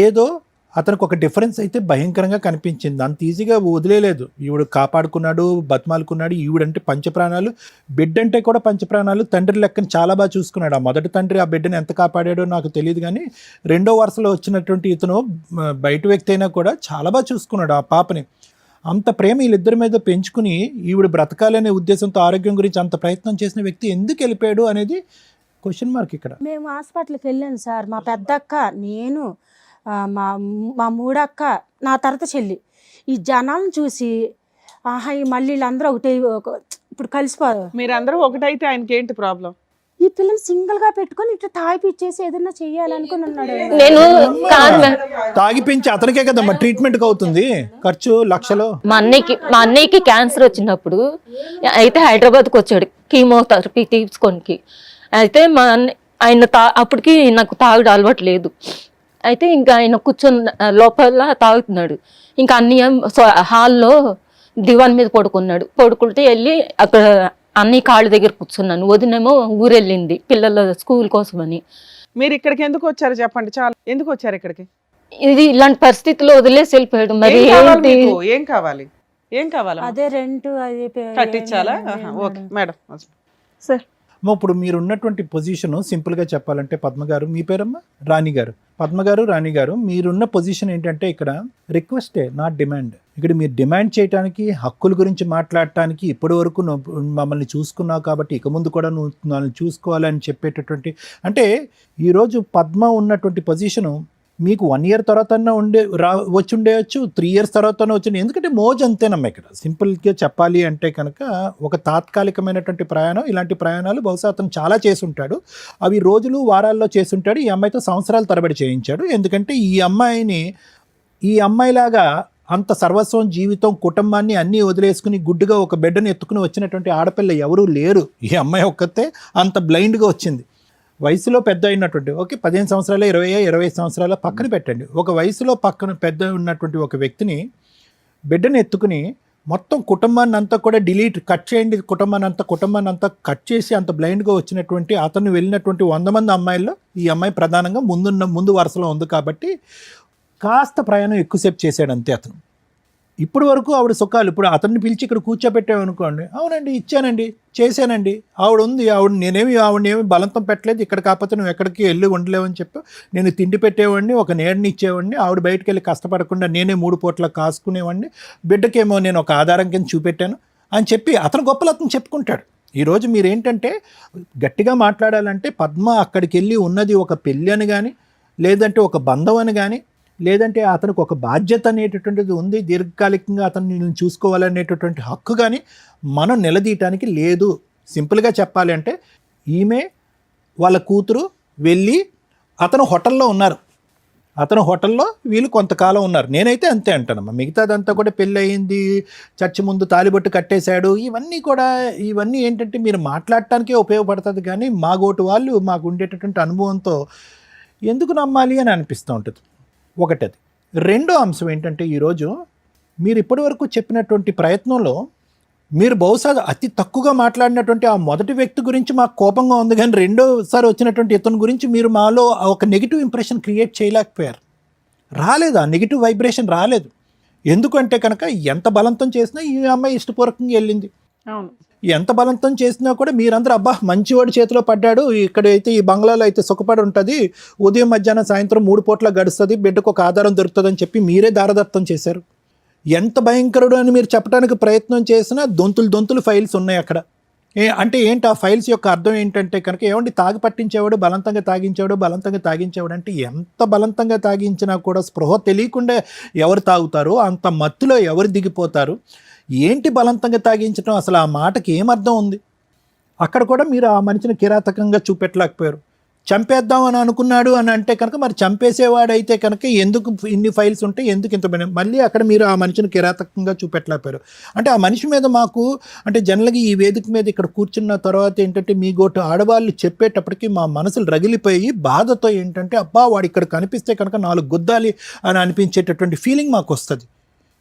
ఏదో అతనికి ఒక డిఫరెన్స్ అయితే భయంకరంగా కనిపించింది. అంత ఈజీగా వదిలేలేదు. ఈవిడ కాపాడుకున్నాడు, బతిమాలుకున్నాడు. ఈవిడంటే పంచప్రాణాలు, బిడ్డ అంటే కూడా పంచప్రాణాలు. తండ్రి లెక్కని చాలా బాగా చూసుకున్నాడు. ఆ మొదటి తండ్రి ఆ బిడ్డను ఎంత కాపాడాడో నాకు తెలియదు, కానీ రెండో వరుసలో వచ్చినటువంటి ఇతను బయట వ్యక్తి అయినా కూడా చాలా బాగా చూసుకున్నాడు ఆ పాపని. అంత ప్రేమ వీళ్ళిద్దరి మీద పెంచుకుని ఈవిడ బ్రతకాలనే ఉద్దేశంతో ఆరోగ్యం గురించి అంత ప్రయత్నం చేసిన వ్యక్తి ఎందుకు వెళ్ళిపోయాడు అనేది క్వశ్చన్ మార్క్ ఇక్కడ. మేము హాస్పిటల్కి వెళ్ళాను సార్. మా పెద్దక్క, నేను, మా మూడక్క, నా తర్వాత చెల్లి. ఈ జనాలను చూసి ఆహా ఈ మళ్ళీ వీళ్ళందరూ ఒకటే ఇప్పుడు కలిసిపోరు. మీరందరూ ఒకటైతే ఆయనకి ఏంటి ప్రాబ్లం? ఈ పిల్లలు సింగిల్ గా పెట్టుకొని ఇట్లా తాగిపిచ్చేసి ఏదైనా చెయ్యాలనుకుని ఉన్నాడు. నేను కాదు తాగి పెంచి అతనికే కదమ్మా ట్రీట్మెంట్కి అవుతుంది ఖర్చు లక్షలు. మా అన్నయ్యకి క్యాన్సర్ వచ్చినప్పుడు అయితే హైదరాబాద్కి వచ్చాడు కీమోథెరపీ తీసుకోనికి. అయితే మా ఆయన అప్పటికి నాకు తాగుడు అలవాటు లేదు. అయితే ఇంకా ఆయన కూర్చొని లోపల తాగుతున్నాడు. ఇంకా అన్నయ్య హాల్లో దివాన్ మీద పడుకున్నాడు. పడుకుంటే వెళ్ళి అక్కడ అన్నయ్య కాళ్ళ దగ్గర కూర్చున్నాను. వదినేమో ఊరెళ్ళింది పిల్లల స్కూల్ కోసమని. మీరు ఇక్కడికి ఎందుకు వచ్చారు చెప్పండి? చాలా ఎందుకు వచ్చారు ఇక్కడికి? ఇది ఇలాంటి పరిస్థితిలో వదిలేసి వెళ్ళిపోయాడు. మరి ఏం కావాలి ఏంటి? మీకు? ఏం కావాలి? ఏం కావాలి? అదే రెంట్ అది కట్టించాలా? Okay madam. సార్ ఇప్పుడు మీరు ఉన్నటువంటి పొజిషన్ సింపుల్గా చెప్పాలంటే పద్మ గారు, మీ పేరమ్మా? రాణి గారు. పద్మ గారు, రాణి గారు, మీరున్న పొజిషన్ ఏంటంటే ఇక్కడ రిక్వెస్టే, నాట్ డిమాండ్. ఇక్కడ మీరు డిమాండ్ చేయడానికి, హక్కుల గురించి మాట్లాడటానికి, ఇప్పటి వరకు మమ్మల్ని చూసుకున్నావు కాబట్టి ఇక ముందు కూడా నువ్వు నన్ను చూసుకోవాలని చెప్పేటటువంటి, అంటే ఈరోజు పద్మ ఉన్నటువంటి పొజిషను మీకు 1 year తర్వాత వచ్చి ఉండేయచ్చు, 3 years తర్వాత వచ్చి, ఎందుకంటే మోజ్ అంతేనమ్మా. ఇక్కడ సింపుల్గా చెప్పాలి అంటే కనుక ఒక తాత్కాలికమైనటువంటి ప్రయాణం. ఇలాంటి ప్రయాణాలు బహుశా అతను చాలా చేసుంటాడు. అవి రోజులు వారాల్లో చేసుంటాడు. ఈ అమ్మాయితో సంవత్సరాల తరబడి చేయించాడు. ఎందుకంటే ఈ అమ్మాయిలాగా అంత సర్వస్వం, జీవితం, కుటుంబాన్ని అన్నీ వదిలేసుకుని గుడ్డుగా ఒక బిడ్డను ఎత్తుకుని వచ్చినటువంటి ఆడపిల్ల ఎవరూ లేరు. ఈ అమ్మాయి ఒక్కతే అంత బ్లైండ్గా వచ్చింది. వయసులో పెద్ద అయినటువంటి, ఓకే 15 సంవత్సరాలు, 20 సంవత్సరాల పక్కన పెట్టండి, ఒక వయసులో పక్కన పెద్ద ఉన్నటువంటి ఒక వ్యక్తిని, బిడ్డను ఎత్తుకుని మొత్తం కుటుంబాన్ని అంతా కూడా కట్ చేయండి, కుటుంబాన్ని అంతా కట్ చేసి అంత బ్లైండ్గా వచ్చినటువంటి అతను వెళ్ళినటువంటి 100 మంది అమ్మాయిల్లో ఈ అమ్మాయి ప్రధానంగా ముందు వరుసలో ఉంది. కాబట్టి కాస్త ప్రయాణం ఎక్కువసేపు చేశాడు అంతే అతను. ఇప్పుడు వరకు ఆవిడ సుఖాలు, ఇప్పుడు అతన్ని పిలిచి ఇక్కడ కూర్చోబెట్టామనుకోండి, అవునండి ఇచ్చానండి, చేశానండి, ఆవిడనేమి బలంతం పెట్టలేదు, ఇక్కడ కాకపోతే నువ్వు ఎక్కడికి వెళ్ళి ఉండలేవని చెప్పి నేను తిండి పెట్టేవాడిని, ఒక నీడని ఇచ్చేవాడిని, ఆవిడ బయటకు వెళ్ళి కష్టపడకుండా నేనే 3 పూట్ల కాసుకునేవాడిని, బిడ్డకేమో నేను ఒక ఆధారం కింద చూపెట్టాను అని చెప్పి అతను గొప్పలు అతను చెప్పుకుంటాడు. ఈరోజు మీరేంటంటే గట్టిగా మాట్లాడాలంటే పద్మ అక్కడికి వెళ్ళి ఉన్నది ఒక పెళ్ళి అని కానీ, లేదంటే ఒక బంధం అని కానీ, లేదంటే అతనికి ఒక బాధ్యత అనేటటువంటిది ఉంది, దీర్ఘకాలికంగా అతన్ని నేను చూసుకోవాలనేటటువంటి హక్కు కానీ మనం నిలదీయటానికి లేదు. సింపుల్గా చెప్పాలి అంటే ఈమె వాళ్ళ కూతురు వెళ్ళి అతను హోటల్లో ఉన్నారు, అతను హోటల్లో వీళ్ళు కొంతకాలం ఉన్నారు. నేనైతే అంతే అంటానమ్మా. మిగతాదంతా కూడా పెళ్ళి అయింది, చర్చి ముందు తాలిబొట్టు కట్టేశాడు, ఇవన్నీ ఏంటంటే మీరు మాట్లాడటానికే ఉపయోగపడుతుంది. కానీ మాగోటు వాళ్ళు మాకు ఉండేటటువంటి అనుభవంతో ఎందుకు నమ్మాలి అని అనిపిస్తూ ఉంటుంది. ఒకటది. రెండో అంశం ఏంటంటే ఈరోజు మీరు ఇప్పటివరకు చెప్పినటువంటి ప్రయత్నంలో మీరు బహుశా అతి తక్కువగా మాట్లాడినటువంటి ఆ మొదటి వ్యక్తి గురించి మాకు కోపంగా ఉంది, కానీ రెండోసారి వచ్చినటువంటి ఇతని గురించి మీరు మాలో ఒక నెగిటివ్ ఇంప్రెషన్ క్రియేట్ చేయలేకపోయారు. రాలేదు, ఆ నెగిటివ్ వైబ్రేషన్ రాలేదు. ఎందుకంటే కనుక ఎంత బలవంతం చేసినా ఈ అమ్మాయి ఇష్టపూర్వకంగా వెళ్ళింది. అవును, ఎంత బలవంతం చేసినా కూడా మీరందరూ అబ్బా మంచివాడి చేతిలో పడ్డాడు, ఇక్కడైతే ఈ బంగ్లాలో అయితే సుఖపడి ఉంటుంది, ఉదయం మధ్యాహ్నం సాయంత్రం 3 పూట్ల గడుస్తుంది, బిడ్డకు ఒక ఆధారం దొరుకుతుంది అని చెప్పి మీరే దారదత్తం చేశారు. ఎంత భయంకరుడు అని మీరు చెప్పడానికి ప్రయత్నం చేసినా దొంతులు ఫైల్స్ ఉన్నాయి అక్కడ. అంటే ఏంటి ఆ ఫైల్స్ యొక్క అర్థం ఏంటంటే కనుక ఏమండి తాగి పట్టించేవాడు, బలవంతంగా తాగించేవాడు అంటే ఎంత బలవంతంగా తాగించినా కూడా స్పృహ తెలియకుండా ఎవరు తాగుతారో అంత మత్తులో ఎవరు దిగిపోతారు. ఏంటి బలవంతంగా తాగించడం, అసలు ఆ మాటకి ఏమర్థం ఉంది? అక్కడ కూడా మీరు ఆ మనిషిని కిరాతకంగా చూపెట్టలేకపోయారు. చంపేద్దామని అనుకున్నాడు అని అంటే కనుక మరి చంపేసేవాడైతే కనుక ఎందుకు ఇన్ని ఫైల్స్ ఉంటే ఎందుకు ఇంత మళ్ళీ అక్కడ మీరు ఆ మనిషిని కిరాతకంగా చూపెట్టలేకపోయారు. అంటే ఆ మనిషి మీద మాకు అంటే జనరల్గా ఈ వేదిక మీద ఇక్కడ కూర్చున్న తర్వాత ఏంటంటే మీ గోటు ఆడవాళ్ళు చెప్పేటప్పటికి మా మనసులు రగిలిపోయి బాధతో ఏంటంటే అబ్బా వాడు ఇక్కడ కనిపిస్తే కనుక 4 గుద్దాలి అని అనిపించేటటువంటి ఫీలింగ్ మాకు వస్తుంది.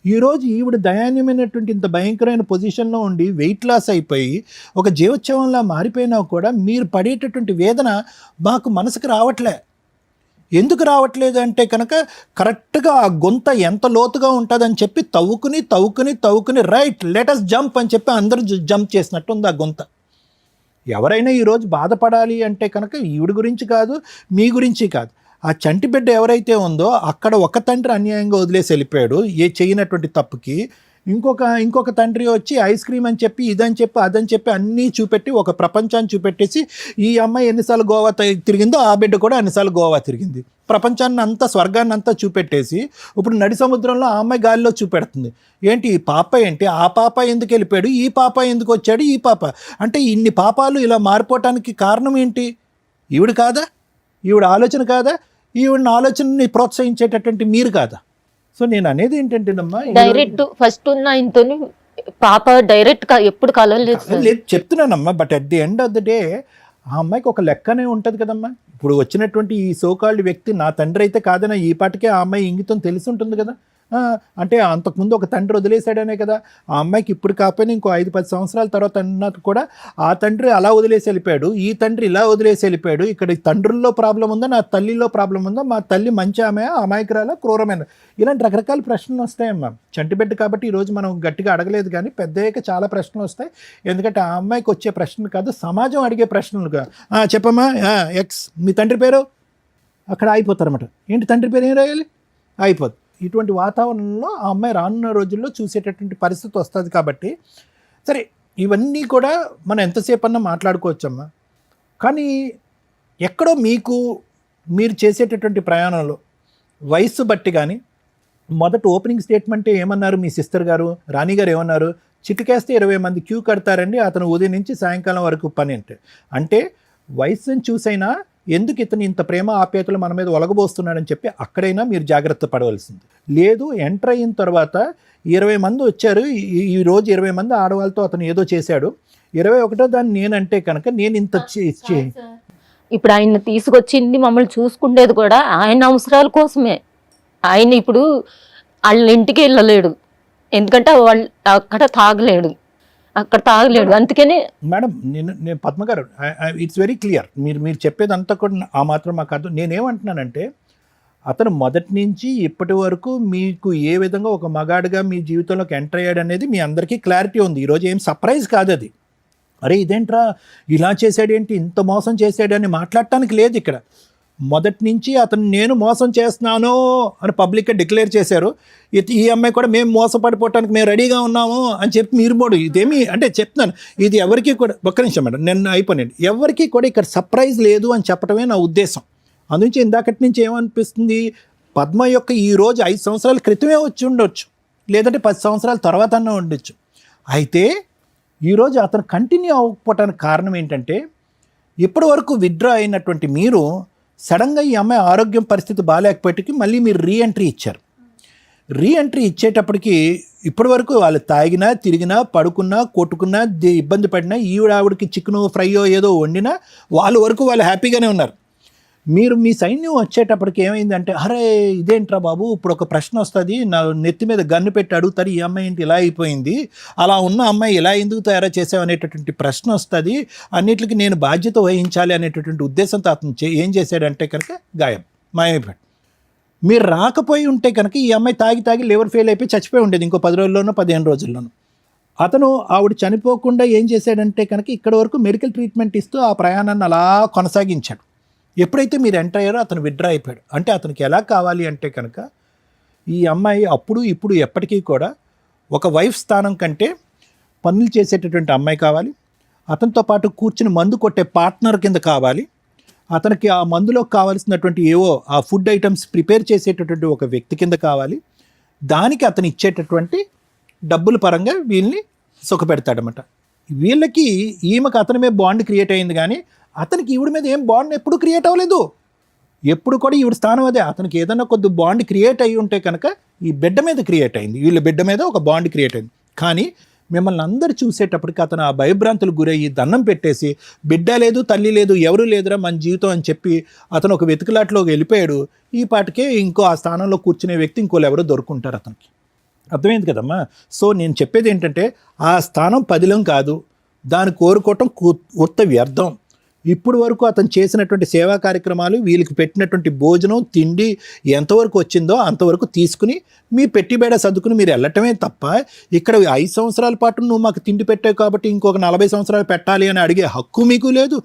ఈరోజు ఈవిడ దయాన్యమైనటువంటి ఇంత భయంకరమైన పొజిషన్లో ఉండి వెయిట్ లాస్ అయిపోయి ఒక జీవోత్సవంలా మారిపోయినా కూడా మీరు పడేటటువంటి వేదన మాకు మనసుకు రావట్లే. ఎందుకు రావట్లేదు అంటే కనుక కరెక్ట్గా ఆ గొంత ఎంత లోతుగా ఉంటుందని చెప్పి తవ్వుకుని రైట్ లెటస్ జంప్ అని చెప్పి అందరూ జంప్ చేసినట్టు ఉంది ఆ గొంత. ఎవరైనా ఈరోజు బాధపడాలి అంటే కనుక ఈవిడ గురించి కాదు, మీ గురించి కాదు, ఆ చంటి బిడ్డ ఎవరైతే ఉందో అక్కడ ఒక తండ్రి అన్యాయంగా వదిలేసి వెళ్ళిపోయాడు చేయనటువంటి తప్పుకి. ఇంకొక తండ్రి వచ్చి ఐస్ క్రీమ్ అని చెప్పి ఇదని చెప్పి అదని చెప్పి అన్నీ చూపెట్టి ఒక ప్రపంచాన్ని చూపెట్టేసి ఈ అమ్మాయి ఎన్నిసార్లు గోవా తిరిగిందో ఆ బిడ్డ కూడా అన్నిసార్లు గోవా తిరిగింది. ప్రపంచాన్ని అంతా స్వర్గాన్ని అంతా చూపెట్టేసి ఇప్పుడు నడి సముద్రంలో ఆ అమ్మాయి గాలిలో చూపెడుతుంది. ఏంటి ఈ పాప ఏంటి, ఆ పాప ఎందుకు వెళ్ళిపోయాడు, ఈ పాప ఎందుకు వచ్చాడు, ఈ పాప అంటే ఇన్ని పాపాలు ఇలా మారిపోవటానికి కారణం ఏంటి? ఈవిడ కాదా? ఈవిడ ఆలోచన కాదా? ఈవిడ ఆలోచనని ప్రోత్సహించేటటువంటి మీరు కాదా? సో నేను అనేది ఏంటంటేనమ్మా, డైరెక్ట్ ఫస్ట్ ఉన్న ఆయనతో పాప డైరెక్ట్ ఎప్పుడు కలవలేదు లేదు చెప్తున్నానమ్మా. But at the end of the day ఆ అమ్మాయికి ఒక లెక్కనే ఉంటుంది కదమ్మా. ఇప్పుడు వచ్చినటువంటి ఈ సోకాల్డ్ వ్యక్తి నా తండ్రి అయితే కాదన్నా ఈ పాటికే ఆ అమ్మాయి ఇంగితం తెలిసి ఉంటుంది కదా. అంటే అంతకుముందు ఒక తండ్రి వదిలేశాడనే కదా. ఆ అమ్మాయికి ఇప్పుడు కాకపోయినా ఇంకో 5-10 సంవత్సరాల తర్వాత అన్నట్టు కూడా ఆ తండ్రి అలా వదిలేసి వెళ్ళిపోయాడు, ఈ తండ్రి ఇలా వదిలేసి వెళ్ళిపోయాడు. ఇక్కడ తండ్రుల్లో ప్రాబ్లం ఉందా, నా తల్లిలో ప్రాబ్లం ఉందా, మా తల్లి మంచి ఆమె అమాయకురాల క్రూరమైన, ఇలాంటి రకరకాల ప్రశ్నలు వస్తాయమ్మా. చంటిబిడ్డ కాబట్టి ఈరోజు మనం గట్టిగా అడగలేదు, కానీ పెద్దయ్యాక చాలా ప్రశ్నలు వస్తాయి. ఎందుకంటే ఆ అమ్మాయికి వచ్చే ప్రశ్నలు కాదు, సమాజం అడిగే ప్రశ్నలుగా. చెప్పమ్మా ఎక్స్ మీ తండ్రి పేరు, అక్కడ అయిపోతారన్నమాట. ఏంటి తండ్రి పేరు ఏం రాయాలి, అయిపోద్ది. ఇటువంటి వాతావరణంలో ఆ అమ్మాయి రానున్న రోజుల్లో చూసేటటువంటి పరిస్థితి వస్తుంది. కాబట్టి సరే ఇవన్నీ కూడా మనం ఎంతసేపు అన్నా మాట్లాడుకోవచ్చమ్మా. కానీ ఎక్కడో మీరు చేసేటటువంటి ప్రయాణంలో వయస్సు బట్టి కానీ మొదట ఓపెనింగ్ స్టేట్మెంటే ఏమన్నారు మీ సిస్టర్ గారు రాణి గారు ఏమన్నారు, చిటికేస్తే 20 మంది క్యూ కడతారండి, అతను ఉదయం నుంచి సాయంకాలం వరకు పని అంటే వయస్సుని చూసైనా ఎందుకు ఇతను ఇంత ప్రేమ ఆప్యాయతలు మన మీద ఒలగబోస్తున్నాడని చెప్పి అక్కడైనా మీరు జాగ్రత్త పడవలసింది. లేదు ఎంటర్ అయిన తర్వాత 20 మంది వచ్చారు, ఈ రోజు 20 మంది ఆడవాళ్ళతో అతను ఏదో చేశాడు, 21వ దాన్ని నేనంటే కనుక నేను ఇంత ఇప్పుడు ఆయన తీసుకొచ్చింది మమ్మల్ని చూసుకునేది కూడా ఆయన అవసరాల కోసమే. ఆయన ఇప్పుడు వాళ్ళ ఇంటికి వెళ్ళలేడు, ఎందుకంటే వాళ్ళు అక్కడ తాగలేడు. అందుకనే మేడం నేను పద్మ గారు ఇట్స్ వెరీ క్లియర్, మీరు చెప్పేదంతా కూడా ఆ మాత్రం మాకు అర్థం. నేనేమంటున్నానంటే అతను మొదటి నుంచి ఇప్పటి వరకు మీకు ఏ విధంగా ఒక మగాడిగా మీ జీవితంలోకి ఎంటర్ అయ్యాడు అనేది మీ అందరికీ క్లారిటీ ఉంది. ఈరోజు ఏం సర్ప్రైజ్ కాదు అది. అరే ఇదేంట్రా ఇలా చేశాడేంటి, ఇంత మోసం చేశాడని మాట్లాడటానికి లేదు ఇక్కడ. మొదటి నుంచి అతను నేను మోసం చేస్తున్నాను అని పబ్లిక్గా డిక్లేర్ చేశారు. ఈ అమ్మాయి కూడా మేము మోసపడిపోవటానికి మేము రెడీగా ఉన్నాము అని చెప్పి మీరు కూడా ఇదేమి అంటే చెప్తున్నాను, ఇది ఎవరికి కూడా ఒక్క నిమిషం మేడం నేను అయిపోయాను, ఎవరికి కూడా ఇక్కడ సర్ప్రైజ్ లేదు అని చెప్పడమే నా ఉద్దేశం. అందునుంచి ఇందాకటి నుంచి ఏమనిపిస్తుంది, పద్మ యొక్క ఈరోజు 5 సంవత్సరాల క్రితమే వచ్చి ఉండొచ్చు, లేదంటే 10 సంవత్సరాల తర్వాత అన్న ఉండొచ్చు. అయితే ఈరోజు అతను కంటిన్యూ అవ్వకపోవటానికి కారణం ఏంటంటే ఇప్పటి వరకు విత్డ్రా అయినటువంటి మీరు సడన్గా ఈ అమ్మాయి ఆరోగ్యం పరిస్థితి బాగాలేకపోయేటికి మళ్ళీ మీరు రీఎంట్రీ ఇచ్చారు. రీఎంట్రీ ఇచ్చేటప్పటికి ఇప్పటి వరకు వాళ్ళు తాగినా తిరిగినా పడుకున్నా కొట్టుకున్నా ఇబ్బంది పడినా ఆవిడకి చికెను ఫ్రైయో ఏదో వండినా వాళ్ళ వరకు వాళ్ళు హ్యాపీగానే ఉన్నారు. మీరు మీ సైన్యం వచ్చేటప్పటికి ఏమైందంటే అరే ఇదేంట్రా బాబు, ఇప్పుడు ఒక ప్రశ్న వస్తుంది, నా నెత్తి మీద గన్ను పెట్టి అడుగుతారు ఈ అమ్మాయి ఏంటి ఇలా అయిపోయింది, అలా ఉన్న అమ్మాయి ఇలా ఎందుకు తయారు చేసావు అనేటటువంటి ప్రశ్న వస్తుంది, అన్నిటికీ నేను బాధ్యత వహించాలి అనేటటువంటి ఉద్దేశంతో అతను ఏం చేశాడంటే కనుక మాయమైపోయాడు. మీరు రాకపోయి ఉంటే కనుక ఈ అమ్మాయి తాగి లివర్ ఫెయిల్ అయిపోయి చచ్చిపోయి ఉండేది ఇంకో 10 రోజుల్లోనో 15 రోజుల్లోనూ. అతను ఆవిడ చనిపోకుండా ఏం చేశాడంటే కనుక ఇక్కడ వరకు మెడికల్ ట్రీట్మెంట్ ఇస్తూ ఆ ప్రయాణాన్ని అలా కొనసాగించాడు. ఎప్పుడైతే మీరు ఎంటర్ అయ్యారో అతను విత్డ్రా అయిపోయాడు. అంటే అతనికి ఎలా కావాలి అంటే కనుక ఈ అమ్మాయి అప్పుడు ఇప్పుడు ఎప్పటికీ కూడా ఒక వైఫ్ స్థానం కంటే పనులు చేసేటటువంటి అమ్మాయి కావాలి, అతనితో పాటు కూర్చుని మందు కొట్టే పార్ట్నర్ కింద కావాలి, అతనికి ఆ మందులో కావాల్సినటువంటి ఏవో ఆ ఫుడ్ ఐటమ్స్ ప్రిపేర్ చేసేటటువంటి ఒక వ్యక్తి కింద కావాలి. దానికి అతను ఇచ్చేటటువంటి డబ్బుల పరంగా వీళ్ళని సుఖపెడతాడనమాట. వీళ్ళకి ఈమెకు అతని మీద బాండ్ క్రియేట్ అయింది, కానీ అతనికి ఈవిడ మీద ఏం బాండ్ ఎప్పుడు క్రియేట్ అవ్వలేదు. ఎప్పుడు కూడా ఈవిడ స్థానం అదే. అతనికి ఏదైనా కొద్ది బాండ్ క్రియేట్ అయ్యి ఉంటే కనుక ఈ బిడ్డ మీద క్రియేట్ అయింది, వీళ్ళ బిడ్డ మీద ఒక బాండ్ క్రియేట్ అయింది. కానీ మిమ్మల్ని అందరు చూసేటప్పటికి అతను ఆ భయభ్రాంతులకు గురయ్యి దండం పెట్టేసి బిడ్డ లేదు తల్లి లేదు ఎవరు లేదురా మన జీవితం అని చెప్పి అతను ఒక వెతుకులాట్లోకి వెళ్ళిపోయాడు. ఈ పాటికే ఇంకో ఆ స్థానంలో కూర్చునే వ్యక్తి ఇంకోళ్ళు ఎవరో దొరుకుంటారు అతనికి. అర్థమైంది కదమ్మా. సో నేను చెప్పేది ఏంటంటే ఆ స్థానం పదిలం కాదు, దాన్ని కోరుకోవటం ఉత్త వ్యర్థం. ఇప్పుడు వరకు అతను చేసినటువంటి సేవా కార్యక్రమాలు, వీళ్ళకి పెట్టినటువంటి భోజనం తిండి ఎంతవరకు వచ్చిందో అంతవరకు తీసుకుని మీ పెట్టిబేడ సర్దుకుని మీరు వెళ్ళటమే తప్ప ఇక్కడ 5 సంవత్సరాల పాటు నువ్వు మాకు తిండి పెట్టావు కాబట్టి ఇంకొక 40 సంవత్సరాలు పెట్టాలి అని అడిగే హక్కు మీకు లేదు.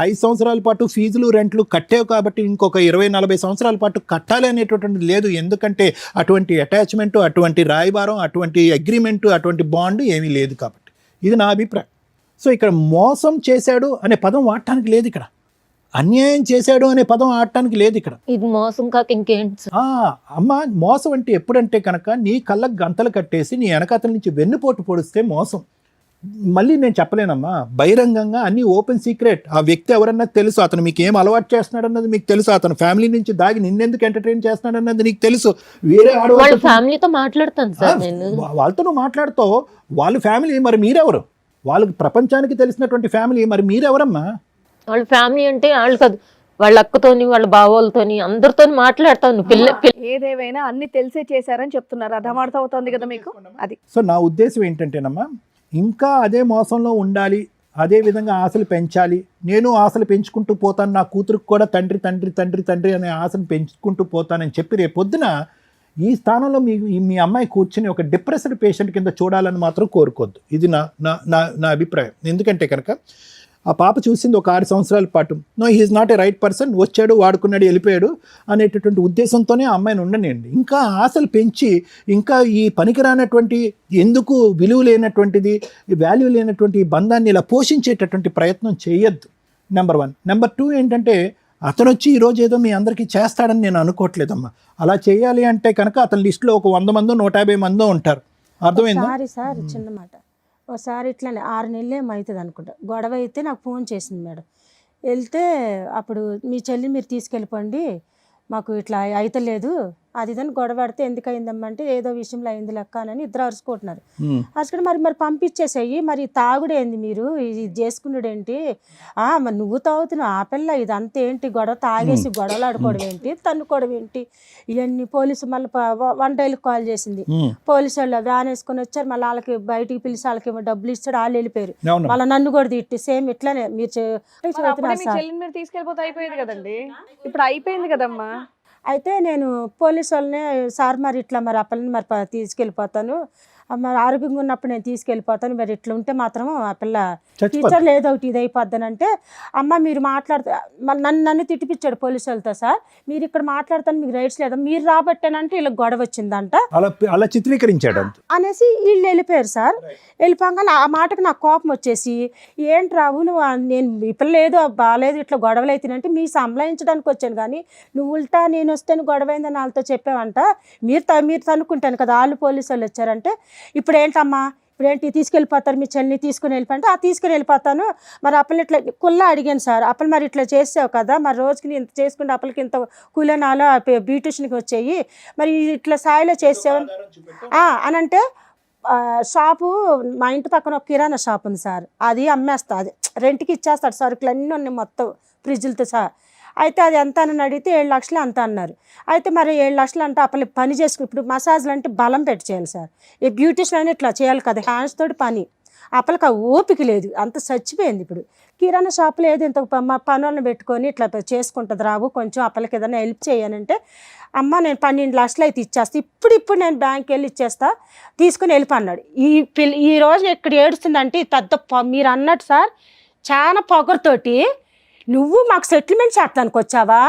5 సంవత్సరాల పాటు ఫీజులు రెంట్లు కట్టావు కాబట్టి ఇంకొక 20-40 సంవత్సరాల పాటు కట్టాలి అనేటటువంటిది లేదు. ఎందుకంటే అటువంటి అటాచ్మెంటు, అటువంటి రాయబారం, అటువంటి అగ్రిమెంటు, అటువంటి బాండ్ ఏమీ లేదు కాబట్టి. ఇది నా అభిప్రాయం. సో ఇక్కడ మోసం చేశాడు అనే పదం వాడటానికి లేదు, ఇక్కడ అన్యాయం చేశాడు అనే పదం ఆడటానికి లేదు ఇక్కడ. ఇది మోసం కాక ఇంకేంటి? అమ్మ మోసం అంటే ఎప్పుడంటే కనుక నీ కళ్ళకు గంతలు కట్టేసి నీ వెనకాతల నుంచి వెన్నుపోటు పొడిస్తే మోసం. మళ్ళీ నేను చెప్పలేనమ్మా, బహిరంగంగా అన్ని ఓపెన్ సీక్రెట్. ఆ వ్యక్తి ఎవరన్నది తెలుసు, అతను మీకు ఏం అలవాటు చేస్తున్నాడు అన్నది మీకు తెలుసు, అతను ఫ్యామిలీ నుంచి దాగి నిన్నెందుకు ఎంటర్టైన్ చేస్తున్నాడు అన్నది నీకు తెలుసు. వేరే వాళ్ళ ఫ్యామిలీతో మాట్లాడతాను సార్ నేను, వాళ్ళతో నువ్వు మాట్లాడుతావు. వాళ్ళ ఫ్యామిలీ మరి మీరెవరు? వాళ్ళకి ప్రపంచానికి తెలిసినటువంటి ఫ్యామిలీ మరి మీరెవరమ్మా? వాళ్ళ ఫ్యామిలీ అంటే వాళ్ళు కాదు, వాళ్ళ అక్కతోని వాళ్ళ బావోళ్ళతోని అందరితో మాట్లాడతాను. ఏదేవైనా అన్ని తెలిసే చేశారని చెప్తున్నారు. అర్థం అవుతుంది కదా మీకు అది. సో నా ఉద్దేశం ఏంటంటేనమ్మా, ఇంకా అదే మోసంలో ఉండాలి, అదే విధంగా ఆశలు పెంచాలి. నేను ఆశలు పెంచుకుంటూ పోతాను, నా కూతురికి కూడా తండ్రి తండ్రి తండ్రి తండ్రి అనే ఆశను పెంచుకుంటూ పోతానని చెప్పి రేపొద్దున ఈ స్థానంలో మీ అమ్మాయి కూర్చుని ఒక డిప్రెస్డ్ పేషెంట్ కింద చూడాలని మాత్రం కోరుకోవద్దు. ఇది నా అభిప్రాయం. ఎందుకంటే కనుక ఆ పాప చూసింది ఒక 6 సంవత్సరాల పాటు no he is not a right person, వచ్చాడు వాడుకున్నాడు వెళ్ళిపోయాడు అనేటటువంటి ఉద్దేశంతోనే ఆ అమ్మాయిని ఉండనియండి. ఇంకా ఆశలు పెంచి ఇంకా ఈ పనికిరానటువంటి ఎందుకు విలువ లేనటువంటిది వాల్యూ లేనటువంటి బంధాన్ని ఇలా పోషించేటటువంటి ప్రయత్నం చేయొద్దు. నెంబర్ 1. నెంబర్ 2 ఏంటంటే అతను వచ్చి ఈరోజు ఏదో మీ అందరికీ చేస్తాడని నేను అనుకోవట్లేదమ్మా. అలా చేయాలి అంటే కనుక అతని లిస్టులో ఒక 100 మందో 150 మందో ఉంటారు. అర్థమైందా? ఒకసారి సార్ చిన్న మాట, ఒకసారి ఇట్లానే 6 నెలలు ఏమవుతుంది అనుకుంటా, గొడవ అయితే నాకు ఫోన్ చేసింది మేడం. వెళ్తే అప్పుడు మీ చెల్లి మీరు తీసుకెళ్ళిపోండి, మాకు ఇట్లా అయితలేదు అది ఇదని గొడవ పడితే ఎందుకు అయిందమ్మా అంటే ఏదో విషయంలో అయింది లెక్క అని ఇద్దరు అరుచుకుంటున్నారు. అసలు మరి పంపించేసేయి, మరి తాగుడు ఏంది, మీరు ఇది చేసుకున్నాడు ఏంటి, మరి నువ్వు తాగుతున్నావు ఆ పిల్ల ఇదంతా ఏంటి గొడవ, తాగేసి గొడవలు ఆడుకోవడం ఏంటి, తన్నుకోవడం ఏంటి, ఇవన్నీ పోలీసు మళ్ళీ 1 డైల్కి కాల్ చేసింది. పోలీసు వాళ్ళు వ్యాన్ వేసుకొని వచ్చారు, మళ్ళీ వాళ్ళకి బయటికి పిలిచి వాళ్ళకి ఏమో డబ్బులు ఇస్తాడు, వాళ్ళు వెళ్ళిపోయారు. మళ్ళీ నన్ను కూడా తిట్టి సేమ్ ఇట్లానే మీరు మీరు తీసుకెళ్ళిపోతే అయిపోయేది కదండి, ఇప్పుడు అయిపోయింది కదమ్మా. అయితే నేను పోలీసు వాళ్ళని సార్ మరి ఇట్లా మరి ఆ పిల్లని మరి తీసుకెళ్ళిపోతాను, మరి ఆరోగ్యంగా ఉన్నప్పుడు నేను తీసుకెళ్ళిపోతాను, మరి ఇట్లా ఉంటే మాత్రం ఆ పిల్ల టీచర్లు ఏదో ఒకటి ఇది అయిపోద్దానంటే, అమ్మ మీరు మాట్లాడితే నన్ను తిట్టిపించాడు పోలీసు వాళ్ళతో, సార్ మీరు ఇక్కడ మాట్లాడతాను మీకు రైట్స్ లేదా, మీరు రాబట్టానంటే ఇలా గొడవ వచ్చిందంట అలా చిత్రీకరించాడు అనేసి వీళ్ళు వెళ్ళిపోయారు సార్. వెళ్ళిపోగానే ఆ మాటకు నాకు కోపం వచ్చేసి, ఏంటి రావు నువ్వు, నేను ఈ పిల్ల ఏదో బాగాలేదు ఇట్లా గొడవలు అవుతానంటే మీ సంలాయించడానికి వచ్చాను, కానీ నువ్వు ఉల్టా నేను వస్తే గొడవ అయిందని వాళ్ళతో చెప్పావంట, మీరు తనుకుంటాను కదా, వాళ్ళు పోలీసు వాళ్ళు వచ్చారంటే, ఇప్పుడు ఏంటమ్మా ఇప్పుడు ఏంటి తీసుకెళ్ళిపోతారు మీ చెల్లిని తీసుకుని వెళ్ళిపోతే తీసుకుని వెళ్ళిపోతాను, మరి అప్పలు ఇట్లా కుల్లా అడిగాను సార్, అప్పలు మరి ఇట్లా చేసావు కదా, మరి రోజుకి ఇంత చేసుకుంటే అప్పలకి ఇంత కూలనాలో బ్యూటిషియన్కి వచ్చాయి, మరి ఇట్లా స్థాయిలో చేసావు అని అంటే, షాపు మా ఇంటి పక్కన ఒక కిరాణా షాప్ ఉంది సార్, అది అమ్మేస్తా, అది రెంట్కి ఇచ్చేస్తాడు, సరుకులు అన్నీ ఉన్నాయి మొత్తం ఫ్రిడ్జ్లతో సహా. అయితే అది ఎంత అని అడిగితే 7 లక్షలు అంత అన్నారు. అయితే మరి 7 లక్షలు అంటే అప్పలు పని చేసుకుని, ఇప్పుడు మసాజ్లు అంటే బలం పెట్టి చేయాలి సార్, ఈ బ్యూటిషియన్ అని ఇట్లా చేయాలి కదా, హ్యాండ్స్ తోటి పని, అప్పలకి ఆ ఓపిక లేదు, అంత చచ్చిపోయింది. ఇప్పుడు కిరాణా షాపులో ఏదో ఇంత పనులను పెట్టుకొని ఇట్లా చేసుకుంటుంది రావు, కొంచెం అప్పలకి ఏదైనా హెల్ప్ చేయనంటే, అమ్మ నేను 12 లక్షలు అయితే ఇచ్చేస్తా, ఇప్పుడు నేను బ్యాంక్కి వెళ్ళి ఇచ్చేస్తా, తీసుకుని వెళ్ళిపోన్నాడు. ఈ రోజు ఇక్కడ ఏడుస్తుందంటే పెద్ద మీరు అన్నట్టు సార్ చాలా పొగరుతోటి, నువ్వు మాకు సెటిల్మెంట్ చేస్తానికి వచ్చావా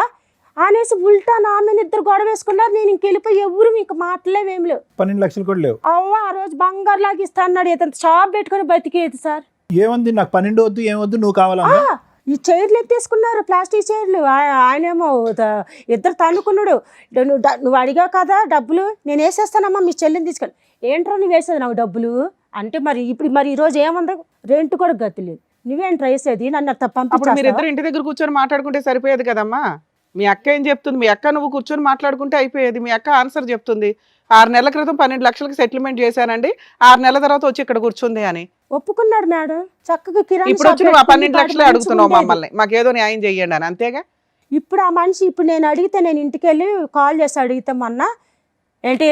అనేసి ఉల్టా నా మీద ఇద్దరు గొడవ వేసుకున్నారు. నేను ఇంకెళ్ళిపోయి ఎవరు మీకు మాటలేవేం లేవు, 12 లక్షలు కూడా లేవు. అవ్వ ఆ రోజు బంగారు లాగా ఇస్తా అన్నాడు, ఏదంత షాప్ పెట్టుకుని బతికేది సార్. ఏముంది నాకు 12 వద్దు ఏమొద్దు నువ్వు కావాలా? ఈ చైర్లు ఎత్తేసుకున్నారు, ప్లాస్టిక్ చైర్లు. ఆయనేమో ఇద్దరు తన్నుకున్నాడు, నువ్వు అడిగావు కదా డబ్బులు నేను వేసేస్తానమ్మా మీ చెల్లిని తీసుకెళ్ళి, ఏంట్రా నువ్వు వేసేది నాకు డబ్బులు అంటే, మరి ఈరోజు ఏముంది, రెంట్ కూడా గతి లేదు, నువ్వేంట్రా వేసేది, నన్ను అప్పుడు మీరిద్దరు ఇంటి దగ్గర కూర్చొని మాట్లాడుకుంటే సరిపోయేది కదమ్మా. మీ అక్క ఏం చెప్తుంది, మీ అక్క నువ్వు కూర్చొని మాట్లాడుకుంటే అయిపోయేది. మీ అక్క ఆన్సర్ చెప్తుంది, 6 నెలల క్రితం 12 లక్షలకి సెటిల్మెంట్ చేశానండి, 6 నెలల తర్వాత వచ్చి ఇక్కడ కూర్చుంది అని ఒప్పుకున్నాడు మేడం. చక్కగా కిరాణా ఇప్పుడు వచ్చి నువ్వు 12 లక్షలే అడుగుతున్నావు మమ్మల్ని, మాకేదో న్యాయం చెయ్యండి అని, అంతేగా. ఇప్పుడు ఆ మనిషి ఇప్పుడు నేను అడిగితే, నేను ఇంటికి వెళ్ళి కాల్ చేసి అడిగితామన్నా, ఏంటి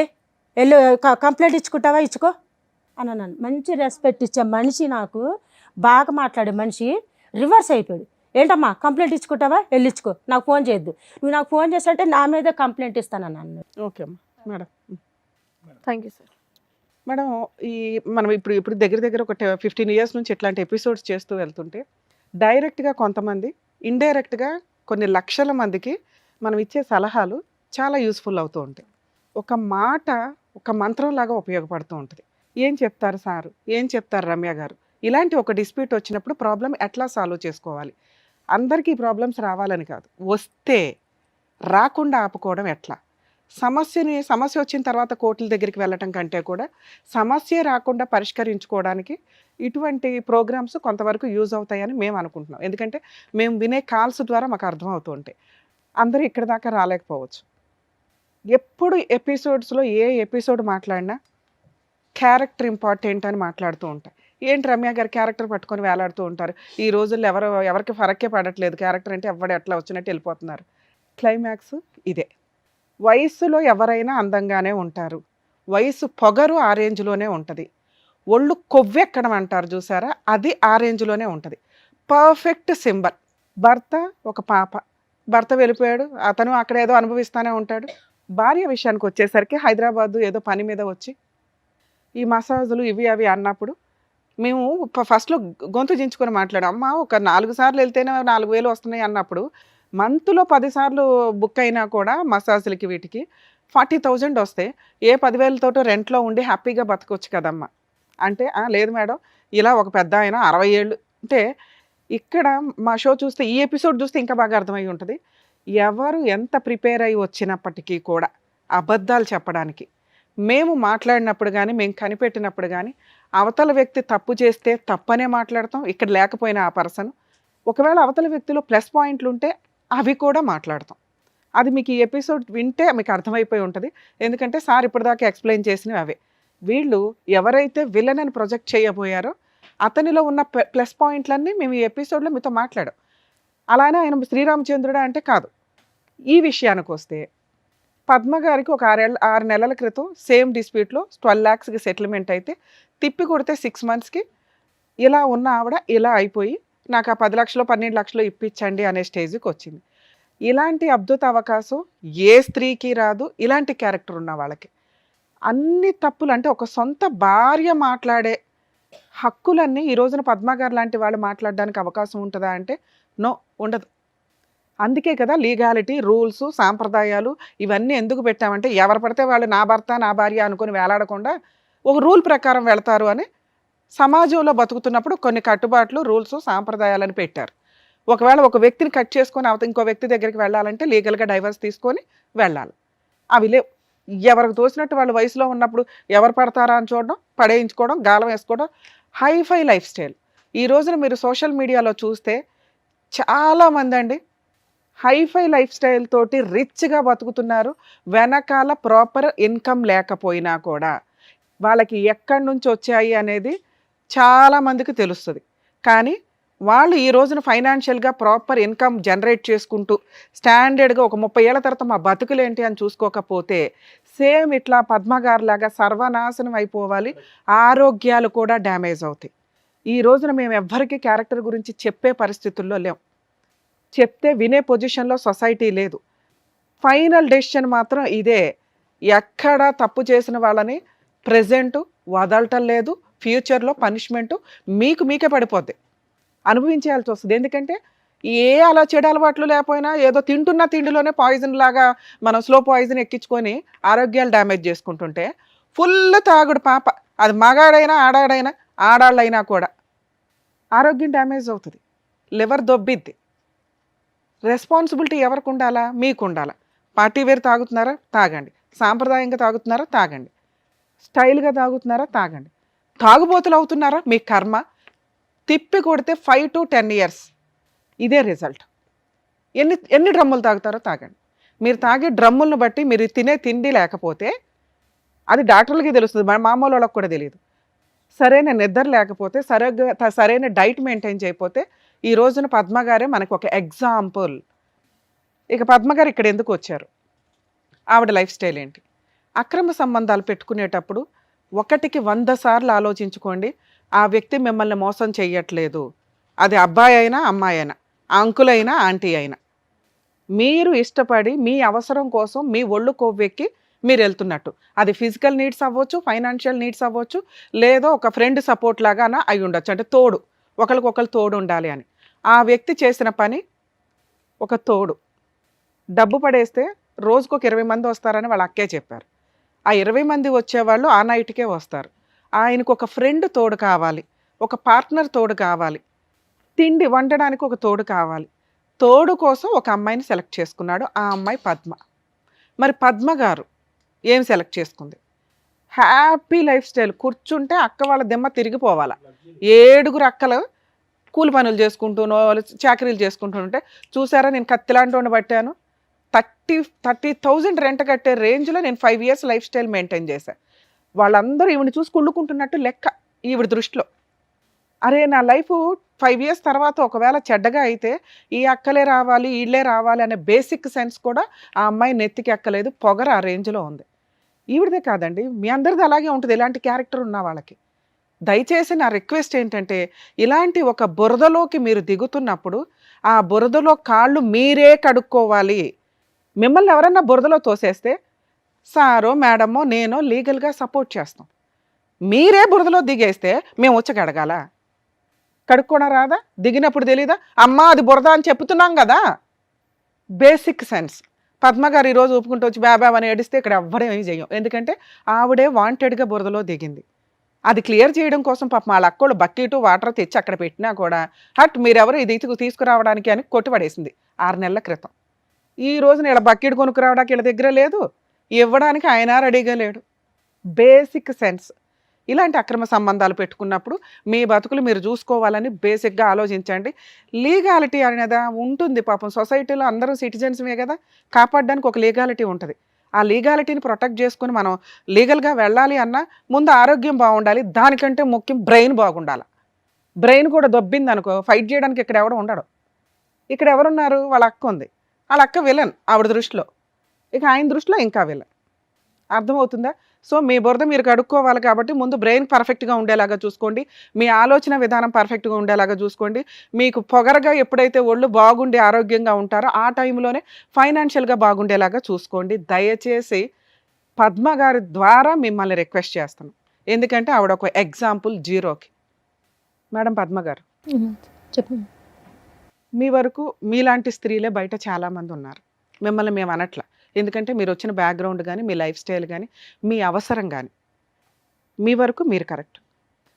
వెళ్ళు కంప్లైంట్ ఇచ్చుకుంటావా ఇచ్చుకో అని అన్నాను. మంచి రెస్పెక్ట్ ఇచ్చే మనిషి, నాకు బాగా మాట్లాడే మనిషి రివర్స్ అయిపోయాడు. ఏంటమ్మా కంప్లైంట్ ఇచ్చుకుంటావా, వెళ్ళి ఇచ్చుకో, నాకు ఫోన్ చేయొద్దు, నువ్వు నాకు ఫోన్ చేస్తుంటే నా మీద కంప్లైంట్ ఇస్తానని అన్నాడు. ఓకే అమ్మా. Madam thank you sir. Madam మనం ఇప్పుడు దగ్గర ఒక 15 ఇయర్స్ నుంచి ఇట్లాంటి ఎపిసోడ్స్ చేస్తూ వెళ్తుంటే, డైరెక్ట్గా కొంతమంది, ఇండైరెక్ట్గా కొన్ని లక్షల మందికి మనం ఇచ్చే సలహాలు చాలా యూస్ఫుల్ అవుతూ ఉంటాయి. ఒక మాట ఒక మంత్రంలాగా ఉపయోగపడుతూ ఉంటుంది. ఏం చెప్తారు సారు, ఏం చెప్తారు రమ్య గారు, ఇలాంటి ఒక డిస్ప్యూట్ వచ్చినప్పుడు ప్రాబ్లం ఎట్లా సాల్వ్ చేసుకోవాలి, అందరికీ ప్రాబ్లమ్స్ రావాలని కాదు, వస్తే రాకుండా ఆపుకోవడం ఎట్లా, సమస్య వచ్చిన తర్వాత కోర్టుల దగ్గరికి వెళ్ళటం కంటే కూడా సమస్య రాకుండా పరిష్కరించుకోవడానికి ఇటువంటి ప్రోగ్రామ్స్ కొంతవరకు యూజ్ అవుతాయని మేము అనుకుంటున్నాం. ఎందుకంటే మేము వినే కాల్స్ ద్వారా మాకు అర్థం అవుతూ ఉంటాయి. అందరూ ఇక్కడ దాకా రాలేకపోవచ్చు. ఎప్పుడు ఎపిసోడ్స్లో ఏ ఎపిసోడ్ మాట్లాడినా క్యారెక్టర్ ఇంపార్టెంట్ అని మాట్లాడుతూ ఉంటాయి. ఏంటి రమ్య గారు క్యారెక్టర్ పట్టుకొని వేలాడుతూ ఉంటారు, ఈ రోజుల్లో ఎవరికి ఫరక్కే పడట్లేదు, క్యారెక్టర్ అంటే ఎవరు ఎట్లా వచ్చినట్టు వెళ్ళిపోతున్నారు. క్లైమాక్స్ ఇదే, వయస్సులో ఎవరైనా అందంగానే ఉంటారు, వయసు పొగరు ఆ రేంజ్లోనే ఉంటుంది, ఒళ్ళు కొవ్వెక్కడం అంటారు చూసారా, అది ఆ రేంజ్లోనే ఉంటుంది. Perfect symbol. భర్త ఒక పాప, భర్త వెళ్ళిపోయాడు, అతను అక్కడ ఏదో అనుభవిస్తూనే ఉంటాడు. భార్య విషయానికి వచ్చేసరికి హైదరాబాదు ఏదో పని మీద వచ్చి ఈ మసాజులు ఇవి అవి అన్నప్పుడు మేము ఫస్ట్లో గొంతు జించుకొని మాట్లాడాం. అమ్మ ఒక 4 సార్లు వెళ్తేనే 4,000 వస్తున్నాయి అన్నప్పుడు, మంత్లో 10 సార్లు బుక్ అయినా కూడా మసాజులకి వీటికి 40,000 వస్తే ఏ 10,000తోటో రెంట్లో ఉండి హ్యాపీగా బతకొచ్చు కదమ్మా అంటే, లేదు మేడం ఇలా ఒక పెద్ద ఆయన 60 ఏళ్ళు అంటే ఇక్కడ మా షో చూస్తే ఈ ఎపిసోడ్ చూస్తే ఇంకా బాగా అర్థమై ఉంటుంది. ఎవరు ఎంత ప్రిపేర్ అయ్యి వచ్చినప్పటికీ కూడా అబద్ధాలు చెప్పడానికి, మేము మాట్లాడినప్పుడు కానీ, మేము కనిపెట్టినప్పుడు కానీ, అవతల వ్యక్తి తప్పు చేస్తే తప్పనే మాట్లాడతాం. ఇక్కడ లేకపోయినా ఆ పర్సన్ ఒకవేళ అవతల వ్యక్తిలో ప్లస్ పాయింట్లు ఉంటే అవి కూడా మాట్లాడతాం. అది మీకు ఈ ఎపిసోడ్ వింటే మీకు అర్థమైపోయి ఉంటుంది. ఎందుకంటే సార్ ఇప్పటిదాకా ఎక్స్ప్లెయిన్ చేసినవి అవే. వీళ్ళు ఎవరైతే విలన్ అని ప్రొజెక్ట్ చేయబోయారో అతనిలో ఉన్న ప్లస్ పాయింట్లన్నీ మేము ఈ ఎపిసోడ్లో మీతో మాట్లాడాం. అలానే ఆయన శ్రీరామచంద్రుడా అంటే కాదు. ఈ విషయానికి వస్తే పద్మ గారికి ఒక 6 నెలల క్రితం సేమ్ డిస్ప్యూట్లో 12 lakhsకి సెటిల్మెంట్ అయితే తిప్పి కొడితే 6 monthsకి ఇలా ఉన్న ఆవిడ ఇలా అయిపోయి నాకు ఆ 10 లక్షలు 12 లక్షలు ఇప్పించండి అనే స్టేజ్కి వచ్చింది. ఇలాంటి అద్భుత అవకాశం ఏ స్త్రీకి రాదు. ఇలాంటి క్యారెక్టర్ ఉన్న వాళ్ళకి అన్ని తప్పులు అంటే ఒక సొంత భార్య మాట్లాడే హక్కులన్నీ ఈ రోజున పద్మ గారు లాంటి వాళ్ళు మాట్లాడడానికి అవకాశం ఉంటుందా అంటే నో, ఉండదు. అందుకే కదా లీగాలిటీ, రూల్స్, సాంప్రదాయాలు ఇవన్నీ ఎందుకు పెట్టామంటే ఎవరు పడితే వాళ్ళు నా భర్త నా భార్య అనుకుని వేలాడకుండా ఒక రూల్ ప్రకారం వెళ్తారు అని సమాజంలో బతుకుతున్నప్పుడు కొన్ని కట్టుబాట్లు, రూల్స్, సాంప్రదాయాలని పెట్టారు. ఒకవేళ ఒక వ్యక్తిని కట్ చేసుకొని ఇంకో వ్యక్తి దగ్గరికి వెళ్ళాలంటే లీగల్గా డైవర్స్ తీసుకొని వెళ్ళాలి. అవి లేవు. ఎవరికి తోసినట్టు వాళ్ళు వయసులో ఉన్నప్పుడు ఎవరు పడతారా అని చూడడం, పడేయించుకోవడం, గాలం వేసుకోవడం, హైఫై లైఫ్ స్టైల్. ఈ రోజున మీరు సోషల్ మీడియాలో చూస్తే చాలామంది అండి హైఫై లైఫ్ స్టైల్ తోటి రిచ్గా బతుకుతున్నారు. వెనకాల ప్రాపర్ ఇన్కమ్ లేకపోయినా కూడా వాళ్ళకి ఎక్కడి నుంచి వచ్చాయి అనేది చాలామందికి తెలుస్తుంది. కానీ వాళ్ళు ఈ రోజున ఫైనాన్షియల్గా ప్రాపర్ ఇన్కమ్ జనరేట్ చేసుకుంటూ స్టాండర్డ్గా ఒక 30 ఏళ్ల తర్వాత మా బతుకులేంటి అని చూసుకోకపోతే సేమ్ ఇట్లా పద్మగారులాగా సర్వనాశనం అయిపోవాలి. ఆరోగ్యాలు కూడా డ్యామేజ్ అవుతాయి. ఈ రోజున మేము ఎవ్వరికీ క్యారెక్టర్ గురించి చెప్పే పరిస్థితుల్లో లేం. చెప్తే వినే పొజిషన్లో సొసైటీ లేదు. ఫైనల్ డెసిషన్ మాత్రం ఇదే. ఎక్కడ తప్పు చేసిన వాళ్ళని ప్రెజెంట్ వదలటం లేదు. ఫ్యూచర్లో పనిష్మెంటు మీకే పడిపోద్ది, అనుభవించేయాల్సి వస్తుంది. ఎందుకంటే అలా చెడు అలవాట్లు లేకపోయినా ఏదో తింటున్న తిండిలోనే పాయిజన్ లాగా మనం స్లో పాయిజన్ ఎక్కించుకొని ఆరోగ్యాలు డ్యామేజ్ చేసుకుంటుంటే ఫుల్ తాగుడు పాప, అది మగాడైనా ఆడాడైనా ఆడాళ్ళైనా కూడా ఆరోగ్యం డ్యామేజ్ అవుతుంది, లివర్ దొబ్బిద్ది. రెస్పాన్సిబిలిటీ ఎవరికి ఉండాలా? మీకు ఉండాలా. పార్టీ వేర్ తాగుతున్నారా? తాగండి. సాంప్రదాయంగా తాగుతున్నారా? తాగండి. స్టైల్గా తాగుతున్నారా? తాగండి. తాగుబోతులు అవుతున్నారా? మీ కర్మ. తిప్పి కొడితే 5 to 10 years ఇదే రిజల్ట్. ఎన్ని డ్రమ్ములు తాగుతారో తాగండి. మీరు తాగే డ్రమ్ములను బట్టి మీరు తినే తిండి లేకపోతే అది డాక్టర్లకి తెలుస్తుంది, మామూలు వాళ్ళకి కూడా తెలియదు. సరైన నిద్ర లేకపోతే, సరైన డైట్ మెయింటైన్ చేయకపోతే ఈ రోజున పద్మగారే మనకు ఒక ఎగ్జాంపుల్. ఇక పద్మగారు ఇక్కడ ఎందుకు వచ్చారు? ఆవిడ లైఫ్ స్టైల్ ఏంటి? అక్రమ సంబంధాలు పెట్టుకునేటప్పుడు 1కి 100 సార్లు ఆలోచించుకోండి. ఆ వ్యక్తి మిమ్మల్ని మోసం చెయ్యట్లేదు. అది అబ్బాయి అయినా అమ్మాయి అయినా, అంకుల్ అయినా ఆంటీ అయినా, మీరు ఇష్టపడి మీ అవసరం కోసం మీ ఒళ్ళు కొవ్వెక్కి మీరు వెళ్తున్నట్టు. అది ఫిజికల్ నీడ్స్ అవ్వచ్చు, ఫైనాన్షియల్ నీడ్స్ అవ్వచ్చు, లేదో ఒక ఫ్రెండ్ సపోర్ట్ లాగా అయి ఉండొచ్చు. అంటే తోడు, ఒకరికొకరు తోడు ఉండాలి అని. ఆ వ్యక్తి చేసిన పని ఒక తోడు. డబ్బు పడేస్తే రోజుకొక 20 మంది వస్తారని వాళ్ళ అక్కే చెప్పారు. ఆ 20 మంది వచ్చేవాళ్ళు ఆ నైట్కే వస్తారు. ఆయనకు ఒక ఫ్రెండ్ తోడు కావాలి, ఒక పార్ట్నర్ తోడు కావాలి, తిండి వండడానికి ఒక తోడు కావాలి. తోడు కోసం ఒక అమ్మాయిని సెలెక్ట్ చేసుకున్నాడు. ఆ అమ్మాయి పద్మ. మరి పద్మ గారు ఏం సెలెక్ట్ చేసుకుంది? Happy life style. కూర్చుంటే అక్క వాళ్ళ దిమ్మ తిరిగిపోవాలా. 7 అక్కలు కూలి పనులు చేసుకుంటూనో చాకరీలు చేసుకుంటుంటే, చూసారా నేను కత్తిలాంటి పట్టాను, 30,000 రెంట్ కట్టే రేంజ్లో నేను 5 years లైఫ్ స్టైల్ మెయింటైన్ చేశాను. వాళ్ళందరూ ఈవిని చూసి కుళ్ళుకుంటున్నట్టు లెక్క ఈవిడ దృష్టిలో. అరే నా లైఫ్ 5 years తర్వాత ఒకవేళ చెడ్డగా అయితే ఈ అక్కలే రావాలి, వీళ్ళే రావాలి అనే బేసిక్ సెన్స్ కూడా ఆ అమ్మాయి నెత్తికి ఎక్కలేదు. పొగర ఆ రేంజ్లో ఉంది. ఈవిడదే కాదండి, మీ అందరిది అలాగే ఉంటుంది. ఇలాంటి క్యారెక్టర్ ఉన్న వాళ్ళకి దయచేసి నా రిక్వెస్ట్ ఏంటంటే, ఇలాంటి ఒక బురదలోకి మీరు దిగుతున్నప్పుడు ఆ బురదలో కాళ్ళు మీరే కడుక్కోవాలి. మిమ్మల్ని ఎవరన్నా బురదలో తోసేస్తే సారో మేడమో నేనో లీగల్గా సపోర్ట్ చేస్తాం. మీరే బురదలో దిగేస్తే మేము వచ్చి కడగాల? కడుక్కోవడం రాదా? దిగినప్పుడు తెలీదా? అమ్మా అది బురద అని చెప్తున్నాం కదా. Basic sense. పద్మగారు ఈరోజు ఒప్పుకుంటూ వచ్చి బాబా అని ఏడిస్తే ఇక్కడ ఎవ్వడేమీ చెయ్యం. ఎందుకంటే ఆవిడే వాంటెడ్గా బురదలో దిగింది. అది క్లియర్ చేయడం కోసం పాపం వాళ్ళ అక్కోళ్ళు బకెట్ వాటర్ తెచ్చి అక్కడ పెట్టినా కూడా హట్ మీరెవరు ఇది తీసుకురావడానికి అని కొట్టుపడేసింది 6 నెలల క్రితం. ఈ రోజున ఇలా బకెట్ కొనుక్కురావడానికి వీళ్ళ దగ్గర లేదు, ఇవ్వడానికి ఆయన రెడీగా లేడు. Basic sense. ఇలాంటి అక్రమ సంబంధాలు పెట్టుకున్నప్పుడు మీ బతుకులు మీరు చూసుకోవాలని బేసిక్గా ఆలోచించండి. లీగాలిటీ అనేది ఉంటుంది పాపం, సొసైటీలో అందరూ సిటిజన్స్మే కదా, కాపాడడానికి ఒక లీగాలిటీ ఉంటుంది. ఆ లీగాలిటీని ప్రొటెక్ట్ చేసుకుని మనం లీగల్గా వెళ్ళాలి అన్నా ముందు ఆరోగ్యం బాగుండాలి, దానికంటే ముఖ్యం బ్రెయిన్ బాగుండాలి. బ్రెయిన్ కూడా దొబ్బింది అనుకో, ఫైట్ చేయడానికి ఇక్కడ ఎవడో ఉండడు. ఇక్కడ ఎవరున్నారు, వాళ్ళ అక్క ఉంది, వాళ్ళ అక్క విలన్ ఆవిడ దృష్టిలో, ఇక ఆయన దృష్టిలో ఇంకా విలన్. అర్థమవుతుందా? సో మీ బురద మీరు కడుక్కోవాలి కాబట్టి ముందు బ్రెయిన్ పర్ఫెక్ట్గా ఉండేలాగా చూసుకోండి, మీ ఆలోచన విధానం పర్ఫెక్ట్గా ఉండేలాగా చూసుకోండి. మీకు పొగరగా ఎప్పుడైతే ఒళ్ళు బాగుండి ఆరోగ్యంగా ఉంటారో ఆ టైంలోనే ఫైనాన్షియల్గా బాగుండేలాగా చూసుకోండి. దయచేసి పద్మ గారి ద్వారా మిమ్మల్ని రిక్వెస్ట్ చేస్తాను, ఎందుకంటే ఆవిడ ఒక ఎగ్జాంపుల్ జీరోకి. మేడం పద్మ గారు, చెప్పండి. మీ వరకు మీలాంటి స్త్రీలే బయట చాలామంది ఉన్నారు, మిమ్మల్ని మేము అనట్ల. ఎందుకంటే మీరు వచ్చిన బ్యాక్గ్రౌండ్ కానీ, మీ లైఫ్ స్టైల్ కానీ, మీ అవసరం కానీ, మీ వరకు మీరు కరెక్ట్.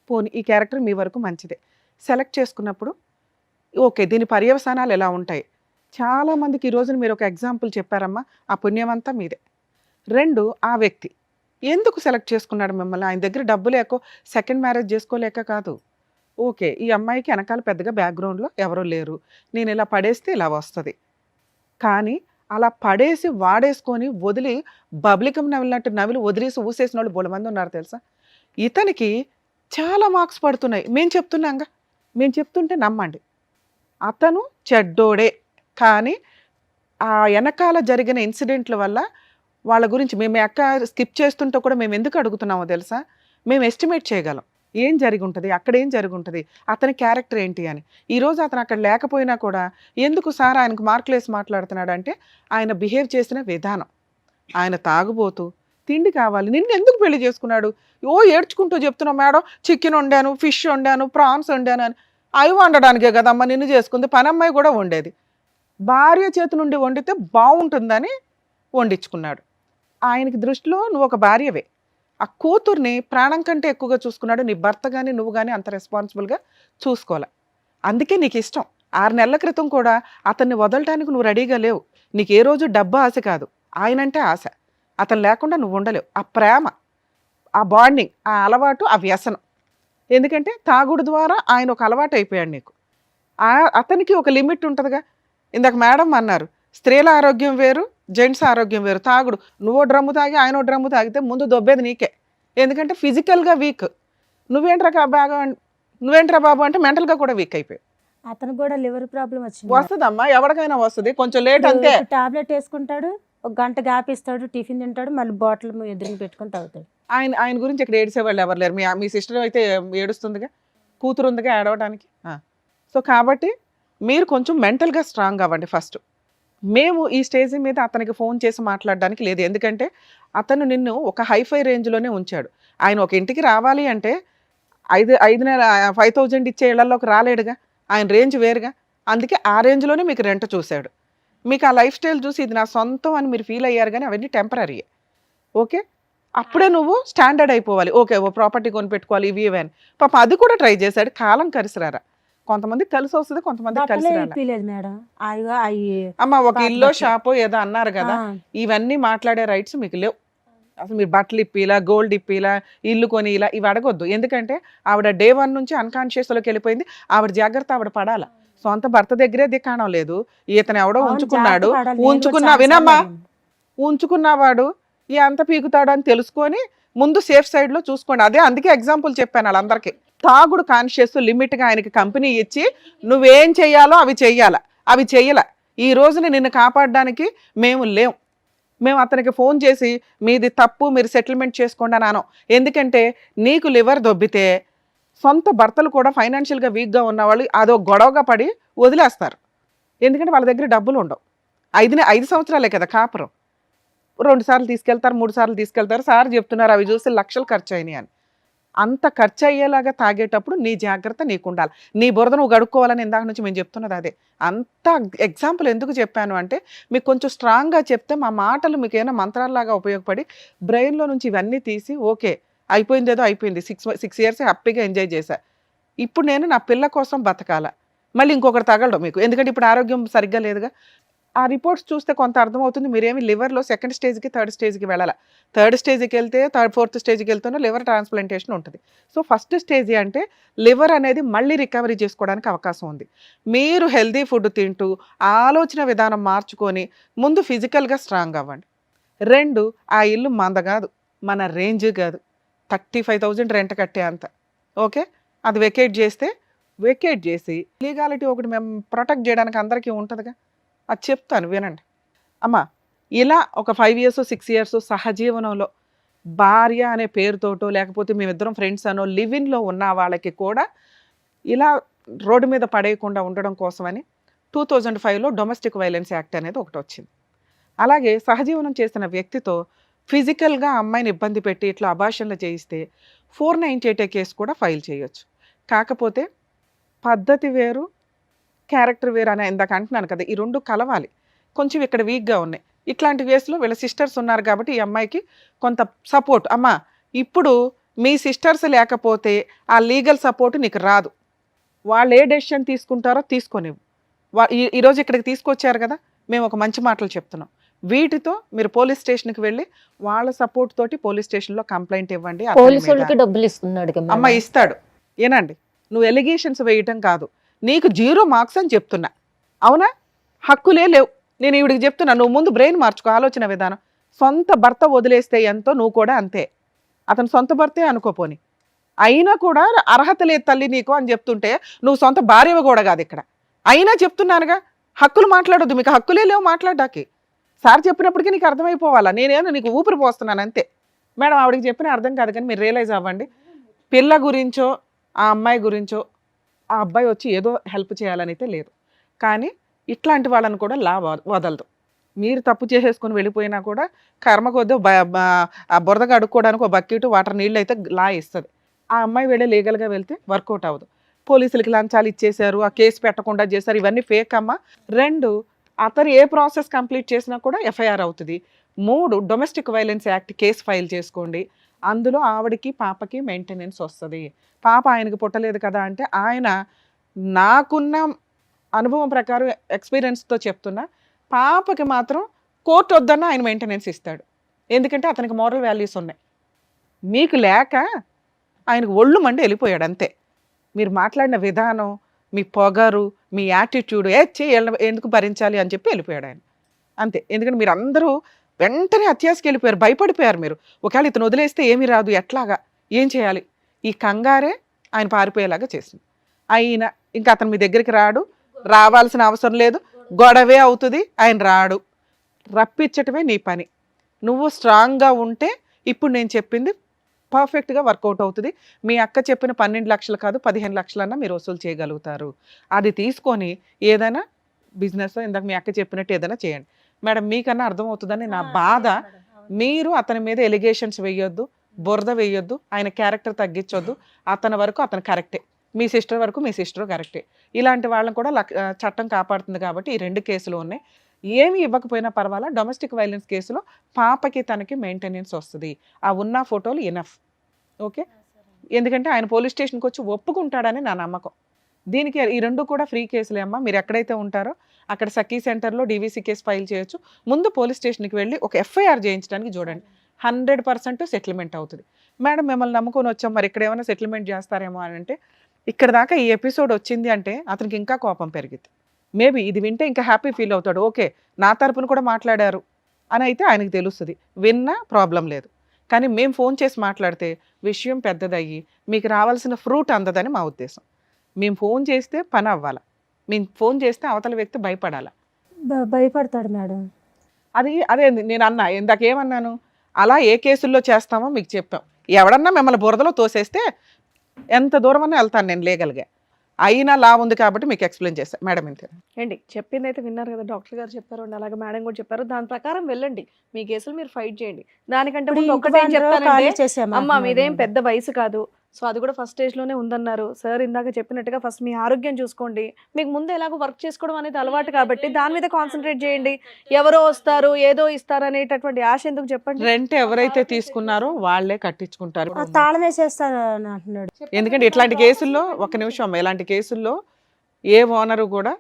పోనీ ఈ క్యారెక్టర్ మీ వరకు మంచిదే, సెలెక్ట్ చేసుకున్నప్పుడు ఓకే దీని పర్యవసానాలు ఎలా ఉంటాయి. చాలామందికి ఈ రోజున మీరు ఒక ఎగ్జాంపుల్ చెప్పారమ్మా, ఆ పుణ్యం అంతా మీదే. 2, ఆ వ్యక్తి ఎందుకు సెలెక్ట్ చేసుకున్నాడు మిమ్మల్ని? ఆయన దగ్గర డబ్బు లేకో, సెకండ్ మ్యారేజ్ చేసుకోలేక కాదు. ఓకే ఈ అమ్మాయికి వెనకాల పెద్దగా బ్యాక్గ్రౌండ్లో ఎవరూ లేరు, నేను ఇలా పడేస్తే ఇలా వస్తుంది. కానీ అలా పడేసి వాడేసుకొని వదిలి బబ్లికం నవిలినట్టు నవిలి వదిలేసి ఊసేసిన వాళ్ళు బోలె మంది ఉన్నారు తెలుసా. ఇతనికి చాలా మార్క్స్ పడుతున్నాయి, మేము చెప్తున్నాంగా, మేము చెప్తుంటే నమ్మండి. అతను చెడ్డోడే, కానీ ఆ వెనకాల జరిగిన ఇన్సిడెంట్ల వల్ల వాళ్ళ గురించి మేము స్కిప్ చేస్తుంటే కూడా మేము ఎందుకు అడుగుతున్నామో తెలుసా, మేము ఎస్టిమేట్ చేయగలం ఏం జరిగి ఉంటుంది, అక్కడ ఏం జరిగి ఉంటుంది, అతని క్యారెక్టర్ ఏంటి అని. ఈరోజు అతను అక్కడ లేకపోయినా కూడా ఎందుకు సార్ ఆయనకు మార్కులు వేసి మాట్లాడుతున్నాడు అంటే ఆయన బిహేవ్ చేసిన విధానం. ఆయన తాగుబోతూ తిండి కావాలి, నిన్ను ఎందుకు పెళ్లి చేసుకున్నాడు, ఏడ్చుకుంటూ చెప్తున్నావు మేడం, చికెన్ వండాను, ఫిష్ వండాను, ప్రాన్స్ వండాను అని. అవి వండడానికే కదమ్మా నిన్ను చేసుకుంది, పనమ్మాయి కూడా వండేది, భార్య చేతి నుండి వండితే బాగుంటుందని వండించుకున్నాడు. ఆయనకి దృష్టిలో నువ్వు ఒక భార్యవే, ఆ కూతుర్ని ప్రాణం కంటే ఎక్కువగా చూసుకున్నాడు. నీ భర్త కానీ నువ్వు కానీ అంత రెస్పాన్సిబుల్గా చూసుకోవాలి. అందుకే నీకు ఇష్టం. 6 నెలల క్రితం కూడా అతన్ని వదలటానికి నువ్వు రెడీగా లేవు. నీకు ఏ రోజు డబ్బు ఆశ కాదు, ఆయనంటే ఆశ. అతను లేకుండా నువ్వు ఉండలేవు. ఆ ప్రేమ, ఆ బాండింగ్, ఆ అలవాటు, ఆ వ్యసనం. ఎందుకంటే తాగుడు ద్వారా ఆయన ఒక అలవాటు అయిపోయాడు నీకు. అతనికి ఒక లిమిట్ ఉంటుందిగా. ఇందాక మేడం అన్నారు, స్త్రీల ఆరోగ్యం వేరు, జెంట్స్ ఆరోగ్యం వేరు. తాగుడు, నువ్వో డ్రమ్ము తాగి ఆయనో డ్రమ్ము తాగితే ముందు దొబ్బేది నీకే. ఎందుకంటే ఫిజికల్గా వీక్. నువ్వేంట్రా బాబు అంటే మెంటల్గా కూడా వీక్ అయిపోయావు. అతను కూడా లివర్ ప్రాబ్లం వచ్చింది. వస్తుందమ్మా, ఎవరికైనా వస్తుంది, కొంచెం లేట్ అంతే. టాబ్లెట్ వేసుకుంటాడు, ఒక గంట గ్యాప్ ఇస్తాడు, టిఫిన్ తింటాడు, మళ్ళీ బాటిల్ ఎదురుని పెట్టుకొని తాగుతాడు. ఆయన గురించి ఇక్కడ ఏడ్చేవాళ్ళు ఎవరు లేరు. మీ సిస్టర్ అయితే ఏడుస్తుందిగా, కూతురు ఉందిగా ఏడవడానికి. సో కాబట్టి మీరు కొంచెం మెంటల్గా స్ట్రాంగ్ అవ్వండి ఫస్ట్. మేము ఈ స్టేజ్ మీద అతనికి ఫోన్ చేసి మాట్లాడడానికి లేదు, ఎందుకంటే అతను నిన్ను ఒక హైఫై రేంజ్లోనే ఉంచాడు. ఆయన ఒక ఇంటికి రావాలి అంటే 5,000 ఇచ్చే ఇళ్లలోకి రాలేడుగా, ఆయన రేంజ్ వేరుగా. అందుకే ఆ రేంజ్లోనే మీకు రెంట్ చూశాడు. మీకు ఆ లైఫ్ స్టైల్ చూసి ఇది నా సొంతం అని మీరు ఫీల్ అయ్యారు, కానీ అవన్నీ టెంపరీయే. ఓకే, అప్పుడే నువ్వు స్టాండర్డ్ అయిపోవాలి. ఓకే ఓ ప్రాపర్టీ కొనిపెట్టుకోవాలి, ఇవి అని. పాప అది కూడా ట్రై చేశాడు. కాలం కలిసిరారా, కొంతమందికి కలిసి వస్తుంది, కొంతమందికి కలిసి రాలేదు మేడం. అమ్మ. ఒక ఇల్లు షాపు ఏదో అన్నారు కదా, ఇవన్నీ మాట్లాడే రైట్స్ మీకు లేవు. అసలు మీరు బట్టలు ఇప్పిలా, గోల్డ్ ఇప్పిలా, ఇల్లు కొని ఇలా ఇవి అడగొద్దు. ఎందుకంటే ఆవిడ డే 1 నుంచి అన్కాన్షియస్లోకి వెళ్ళిపోయింది. ఆవిడ జాగ్రత్త ఆవిడ పడాల. సొంత భర్త దగ్గరే దిక్కాణం లేదు, ఇతను ఎవడో ఉంచుకున్నాడు. వినమ్మా, ఉంచుకున్నవాడు ఎంత పీకుతాడు అని తెలుసుకొని ముందు సేఫ్ సైడ్లో చూసుకోండి. అదే అందుకే ఎగ్జాంపుల్ చెప్పాను వాళ్ళందరికీ. తాగుడు కాన్షియస్ లిమిట్గా ఆయనకి కంపెనీ ఇచ్చి నువ్వేం చెయ్యాలో అవి చెయ్యాలా, అవి చెయ్యాల. ఈ రోజున నిన్ను కాపాడడానికి మేము లేం. మేము అతనికి ఫోన్ చేసి మీది తప్పు, మీరు సెటిల్మెంట్ చేసుకోండి అని అనం. ఎందుకంటే నీకు లివర్ దొబ్బితే సొంత భర్తలు కూడా ఫైనాన్షియల్గా వీక్గా ఉన్నవాళ్ళు అదో గొడవగా పడి వదిలేస్తారు. ఎందుకంటే వాళ్ళ దగ్గర డబ్బులు ఉండవు. 5 సంవత్సరాలే కదా కాపురం. 2 సార్లు తీసుకెళ్తారు, 3 సార్లు తీసుకెళ్తారు. సార్ చెప్తున్నారు అవి చూసి లక్షలు ఖర్చు అయినాయి అని. అంత ఖర్చు అయ్యేలాగా తాగేటప్పుడు నీ జాగ్రత్త నీకు ఉండాలి. నీ బురద నువ్వు గడుక్కోవాలని ఇందాక నుంచి మేము చెప్తున్నది అదే. అంత ఎగ్జాంపుల్ ఎందుకు చెప్పాను అంటే మీకు కొంచెం స్ట్రాంగ్గా చెప్తే మా మాటలు మీకు ఏమైనా మంత్రాల్లాగా ఉపయోగపడి బ్రెయిన్లో నుంచి ఇవన్నీ తీసి ఓకే అయిపోయిందేదో అయిపోయింది, 6 ఇయర్స్ హ్యాపీగా ఎంజాయ్ చేశా. ఇప్పుడు నేను నా పిల్ల కోసం బతకాల, మళ్ళీ ఇంకొకటి తగలడం మీకు, ఎందుకంటే ఇప్పుడు ఆరోగ్యం సరిగ్గా లేదుగా. ఆ రిపోర్ట్స్ చూస్తే కొంత అర్థమవుతుంది, మీరేమి లివర్లో సెకండ్ స్టేజ్కి థర్డ్ స్టేజ్కి వెళ్ళాలి. థర్డ్ స్టేజ్కి వెళ్తే ఫోర్త్ స్టేజ్కి వెళ్తేనే లివర్ ట్రాన్స్ప్లాంటేషన్ ఉంటుంది. సో ఫస్ట్ స్టేజ్ అంటే లివర్ అనేది మళ్ళీ రికవరీ చేసుకోవడానికి అవకాశం ఉంది. మీరు హెల్దీ ఫుడ్ తింటూ ఆలోచన విధానం మార్చుకొని ముందు ఫిజికల్గా స్ట్రాంగ్ అవ్వండి. 2, ఆ ఇల్లు మంద కాదు, మన రేంజ్ కాదు, 35,000 రెంట్ కట్టే అంత. ఓకే, అది వెకేట్ చేసి లీగాలిటీ ఒకటి మేము ప్రొటెక్ట్ చేయడానికి అందరికీ ఉంటుందిగా, అది చెప్తాను వినండి. అమ్మ, ఇలా ఒక 5 ఇయర్స్ 6 ఇయర్స్ సహజీవనంలో భార్య అనే పేరుతోటో లేకపోతే మేమిద్దరం ఫ్రెండ్స్ అనో లివిన్లో ఉన్న వాళ్ళకి కూడా ఇలా రోడ్డు మీద పడేయకుండా ఉండడం కోసమని 2005లో డొమెస్టిక్ వైలెన్స్ యాక్ట్ అనేది ఒకటి వచ్చింది. అలాగే సహజీవనం చేసిన వ్యక్తితో ఫిజికల్గా అమ్మాయిని ఇబ్బంది పెట్టి ఇట్లా అబార్షన్లు చేయిస్తే 498 కేసు కూడా ఫైల్ చేయొచ్చు. కాకపోతే పద్ధతి వేరు, క్యారెక్టర్ వేరు అని ఇందాక అంటున్నాను కదా, ఈ 2 కలవాలి. కొంచెం ఇక్కడ వీక్గా ఉన్నాయి. ఇట్లాంటి కేసులో వీళ్ళ సిస్టర్స్ ఉన్నారు కాబట్టి ఈ అమ్మాయికి కొంత సపోర్ట్. అమ్మ, ఇప్పుడు మీ సిస్టర్స్ లేకపోతే ఆ లీగల్ సపోర్ట్ నీకు రాదు. వాళ్ళు ఏ డెసిషన్ తీసుకుంటారో తీసుకొనివ్వు. ఈరోజు ఇక్కడికి తీసుకొచ్చారు కదా, మేము ఒక మంచి మాటలు చెప్తున్నాం. వీటితో మీరు పోలీస్ స్టేషన్కి వెళ్ళి వాళ్ళ సపోర్ట్ తోటి పోలీస్ స్టేషన్లో కంప్లైంట్ ఇవ్వండి. పోలీసులకి డబ్బులు ఇస్తున్నాడు అమ్మ, ఇస్తాడు. ఏనండి, నువ్వు ఎలిగేషన్స్ వేయటం కాదు, నీకు 0 మార్క్స్ అని చెప్తున్నా. అవునా? హక్కులే లేవు. నేను ఈవిడికి చెప్తున్నా, నువ్వు ముందు బ్రెయిన్ మార్చుకో, ఆలోచన విధానం. సొంత భర్త వదిలేస్తే ఎంతో నువ్వు కూడా అంతే. అతను సొంత భర్తే అనుకోపోని, అయినా కూడా అర్హత లేదు తల్లి నీకు అని చెప్తుంటే నువ్వు సొంత భార్యవి కూడా కాదు ఇక్కడ. అయినా చెప్తున్నానుగా, హక్కులు మాట్లాడొద్దు, మీకు హక్కులే లేవు మాట్లాడడానికి. సార్ చెప్పినప్పటికీ నీకు అర్థమైపోవాలా, నేనేమో నీకు ఊపిరి పోస్తున్నాను అంతే. మేడం, ఆవిడకి చెప్పిన అర్థం కాదు, కానీ మీరు రియలైజ్ అవ్వండి. పిల్ల గురించో ఆ అమ్మాయి గురించో ఆ అబ్బాయి వచ్చి ఏదో హెల్ప్ చేయాలని అయితే లేదు, కానీ ఇట్లాంటి వాళ్ళని కూడా లా వదలదు. మీరు తప్పు చేసేసుకొని వెళ్ళిపోయినా కూడా కర్మ కొద్ది ఆ బురదగా అడుక్కోవడానికి ఒక బకెట్ వాటర్ నీళ్ళు అయితే లా ఇస్తుంది. ఆ అమ్మాయి వెళ్ళి లీగల్గా వెళ్తే వర్కౌట్ అవ్వదు. పోలీసులకి లంచాలు ఇచ్చేశారు, ఆ కేసు పెట్టకుండా చేశారు, ఇవన్నీ ఫేక్ అమ్మ. 2, అతను ఏ ప్రాసెస్ కంప్లీట్ చేసినా కూడా ఎఫ్ఐఆర్ అవుతుంది. 3, domestic violence act case file చేసుకోండి. అందులో ఆవిడకి పాపకి మెయింటెనెన్స్ వస్తుంది. పాప ఆయనకి పుట్టలేదు కదా అంటే, ఆయన నాకున్న అనుభవం ప్రకారం ఎక్స్పీరియన్స్తో చెప్తున్నా, పాపకి మాత్రం కోర్టు వద్దన్న ఆయన మెయింటెనెన్స్ ఇస్తాడు. ఎందుకంటే అతనికి మోరల్ వాల్యూస్ ఉన్నాయి. మీకు లేక ఆయనకు ఒళ్ళు మండి వెళ్ళిపోయాడు అంతే. మీరు మాట్లాడిన విధానం, మీ పొగరు, మీ యాటిట్యూడ్ ఎందుకు భరించాలి అని చెప్పి వెళ్ళిపోయాడు ఆయన అంతే. ఎందుకంటే మీరు అందరూ వెంటనే అత్యాశకి వెళ్ళిపోయారు, భయపడిపోయారు. మీరు ఒకవేళ ఇతను వదిలేస్తే ఏమీ రాదు, ఎట్లాగా, ఏం చేయాలి, ఈ కంగారే ఆయన పారిపోయేలాగా చేసింది. అయినా ఇంకా అతను మీ దగ్గరికి రాడు, రావాల్సిన అవసరం లేదు, గొడవే అవుతుంది, ఆయన రాడు. రప్పించటమే నీ పని. నువ్వు స్ట్రాంగ్గా ఉంటే ఇప్పుడు నేను చెప్పింది పర్ఫెక్ట్గా వర్కౌట్ అవుతుంది. మీ అక్క చెప్పిన 12 లక్షలు కాదు 15 లక్షలన్నా మీరు వసూలు చేయగలుగుతారు. అది తీసుకొని ఏదైనా బిజినెస్, ఇందాక మీ అక్క చెప్పినట్టు ఏదైనా చేయండి. మేడం, మీకన్నా అర్థమవుతుందని నా బాధ. మీరు అతని మీద ఎలిగేషన్స్ వేయొద్దు, బురద వేయొద్దు, ఆయన క్యారెక్టర్ తగ్గించొద్దు. అతని వరకు అతను కరెక్టే, మీ సిస్టర్ వరకు మీ సిస్టర్ కరెక్టే. ఇలాంటి వాళ్ళని కూడా చట్టం కాపాడుతుంది కాబట్టి ఈ 2 కేసులు ఉన్నాయి. ఏమి ఇవ్వకపోయినా పర్వాలా, డొమెస్టిక్ వైలెన్స్ కేసులో పాపకి తనకి మెయింటెనెన్స్ వస్తుంది. ఆ ఉన్న ఫోటోలు ఎనఫ్. ఓకే, ఎందుకంటే ఆయన పోలీస్ స్టేషన్కి వచ్చి ఒప్పుకుంటాడని నా నమ్మకం. దీనికి ఈ 2 కూడా ఫ్రీ కేసులే అమ్మ. మీరు ఎక్కడైతే ఉంటారో అక్కడ సఖీ సెంటర్లో డీవీసీ కేసు ఫైల్ చేయొచ్చు. ముందు పోలీస్ స్టేషన్కి వెళ్ళి ఒక ఎఫ్ఐఆర్ చేయించడానికి చూడండి, 100% సెటిల్మెంట్ అవుతుంది. మేడం, మిమ్మల్ని నమ్ముకొని వచ్చాం, మరి ఇక్కడ ఏమైనా సెటిల్మెంట్ చేస్తారేమో అని అంటే, ఇక్కడ దాకా ఈ ఎపిసోడ్ వచ్చింది అంటే అతనికి ఇంకా కోపం పెరిగింది. మేబీ ఇది వింటే ఇంకా హ్యాపీ ఫీల్ అవుతాడు, ఓకే నా తరపున కూడా మాట్లాడారు అని అయితే ఆయనకు తెలుస్తుంది. విన్నా ప్రాబ్లం లేదు. కానీ మేము ఫోన్ చేసి మాట్లాడితే విషయం పెద్దదయ్యి మీకు రావాల్సిన ఫ్రూట్ అందదని మా ఉద్దేశం. మేము ఫోన్ చేస్తే పని అవ్వాలా, మేము ఫోన్ చేస్తే అవతల వ్యక్తి భయపడాలా. భయపడతాడు మేడం. అదే నేను అన్నా, ఇందాకేమన్నాను, అలా ఏ కేసుల్లో చేస్తామో మీకు చెప్పాం. ఎవడన్నా మిమ్మల్ని బురదలో తోసేస్తే ఎంత దూరం అన్నా వెళ్తాను నేను లీగల్గా. అయినా లా ఉంది కాబట్టి మీకు ఎక్స్ప్లెయిన్ చేశాను మేడం. ఇంతే ఏంటి చెప్పింది అయితే విన్నారు కదా, డాక్టర్ గారు చెప్పారు, అలాగే మేడం కూడా చెప్పారు. దాని ప్రకారం వెళ్ళండి, మీ కేసులు మీరు ఫైట్ చేయండి. దానికంటే ముందు ఒకటే చెప్తానంటే, అమ్మ మీదేం పెద్ద వయసు కాదు, సో అది కూడా ఫస్ట్ స్టేజ్లోనే ఉందన్నారు సార్. ఇందాక చెప్పినట్టుగా ఫస్ట్ మీ ఆరోగ్యం చూసుకోండి. మీకు ముందు ఎలాగో వర్క్ చేసుకోవడం అనేది అలవాటు కాబట్టి దాని మీద కాన్సన్ట్రేట్ చేయండి. ఎవరో వస్తారు ఏదో ఇస్తారు అనేటటువంటి ఆశ ఎందుకు చెప్పండి. రెంట్ ఎవరైతే తీసుకున్నారో వాళ్ళే కట్టించుకుంటారు. ఆ తాళం వేసేస్తాను అని అంటున్నాడు. ఎందుకంటే ఇట్లాంటి కేసుల్లో, ఒక్క నిమిషం అమ్మ, ఇలాంటి కేసుల్లో ఏ ఓనరు కూడా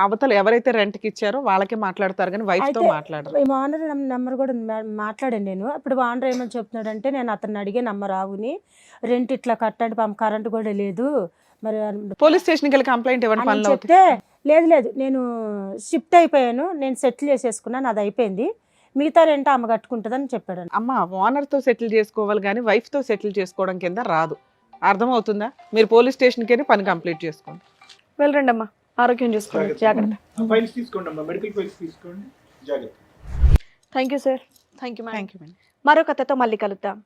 అవతల ఎవరైతే రెంట్కి ఇచ్చారో వాళ్ళకే మాట్లాడతారు కానీ వైఫ్తో అయితే మాట్లాడరు. ఈ ఓనర్ నెంబర్ కూడా ఉంది మేడం, మాట్లాడాను నేను. అప్పుడు ఓనర్ ఏమని చెప్తున్నాడంటే, నేను అతన్ని అడిగే నెంబర్ ఆవుని రెంట్ ఇట్లా కట్టండి పాపం, కరెంట్ కూడా లేదు మరి పోలీస్ స్టేషన్కి వెళ్ళి కంప్లైంట్ ఇవ్వండి, అని పనులు అవుతాయి. చెప్తే, లేదు నేను షిఫ్ట్ అయిపోయాను, నేను సెటిల్ చేసేసుకున్నాను, అది అయిపోయింది, మిగతా రెంట్ ఆమె కట్టుకుంటుందని చెప్పాడు. అమ్మ ఓనర్తో సెటిల్ చేసుకోవాలి కానీ వైఫ్తో సెటిల్ చేసుకోవడం కింద రాదు. అర్థమవుతుందా? మీరు పోలీస్ స్టేషన్కి వెళ్ళి పని కంప్లీట్ చేసుకోండి. వెళ్ళరండి అమ్మా, ఆరోగ్యం చూసుకోండి, జాగ్రత్త. ఫైల్స్ తీసుకోండి అమ్మా, మెడికల్ ఫైల్స్ తీసుకోండి, జాగ్రత్త. Thank you sir. Thank you madam. Thank you. మరో కథతో మళ్ళీ కలుద్దాం.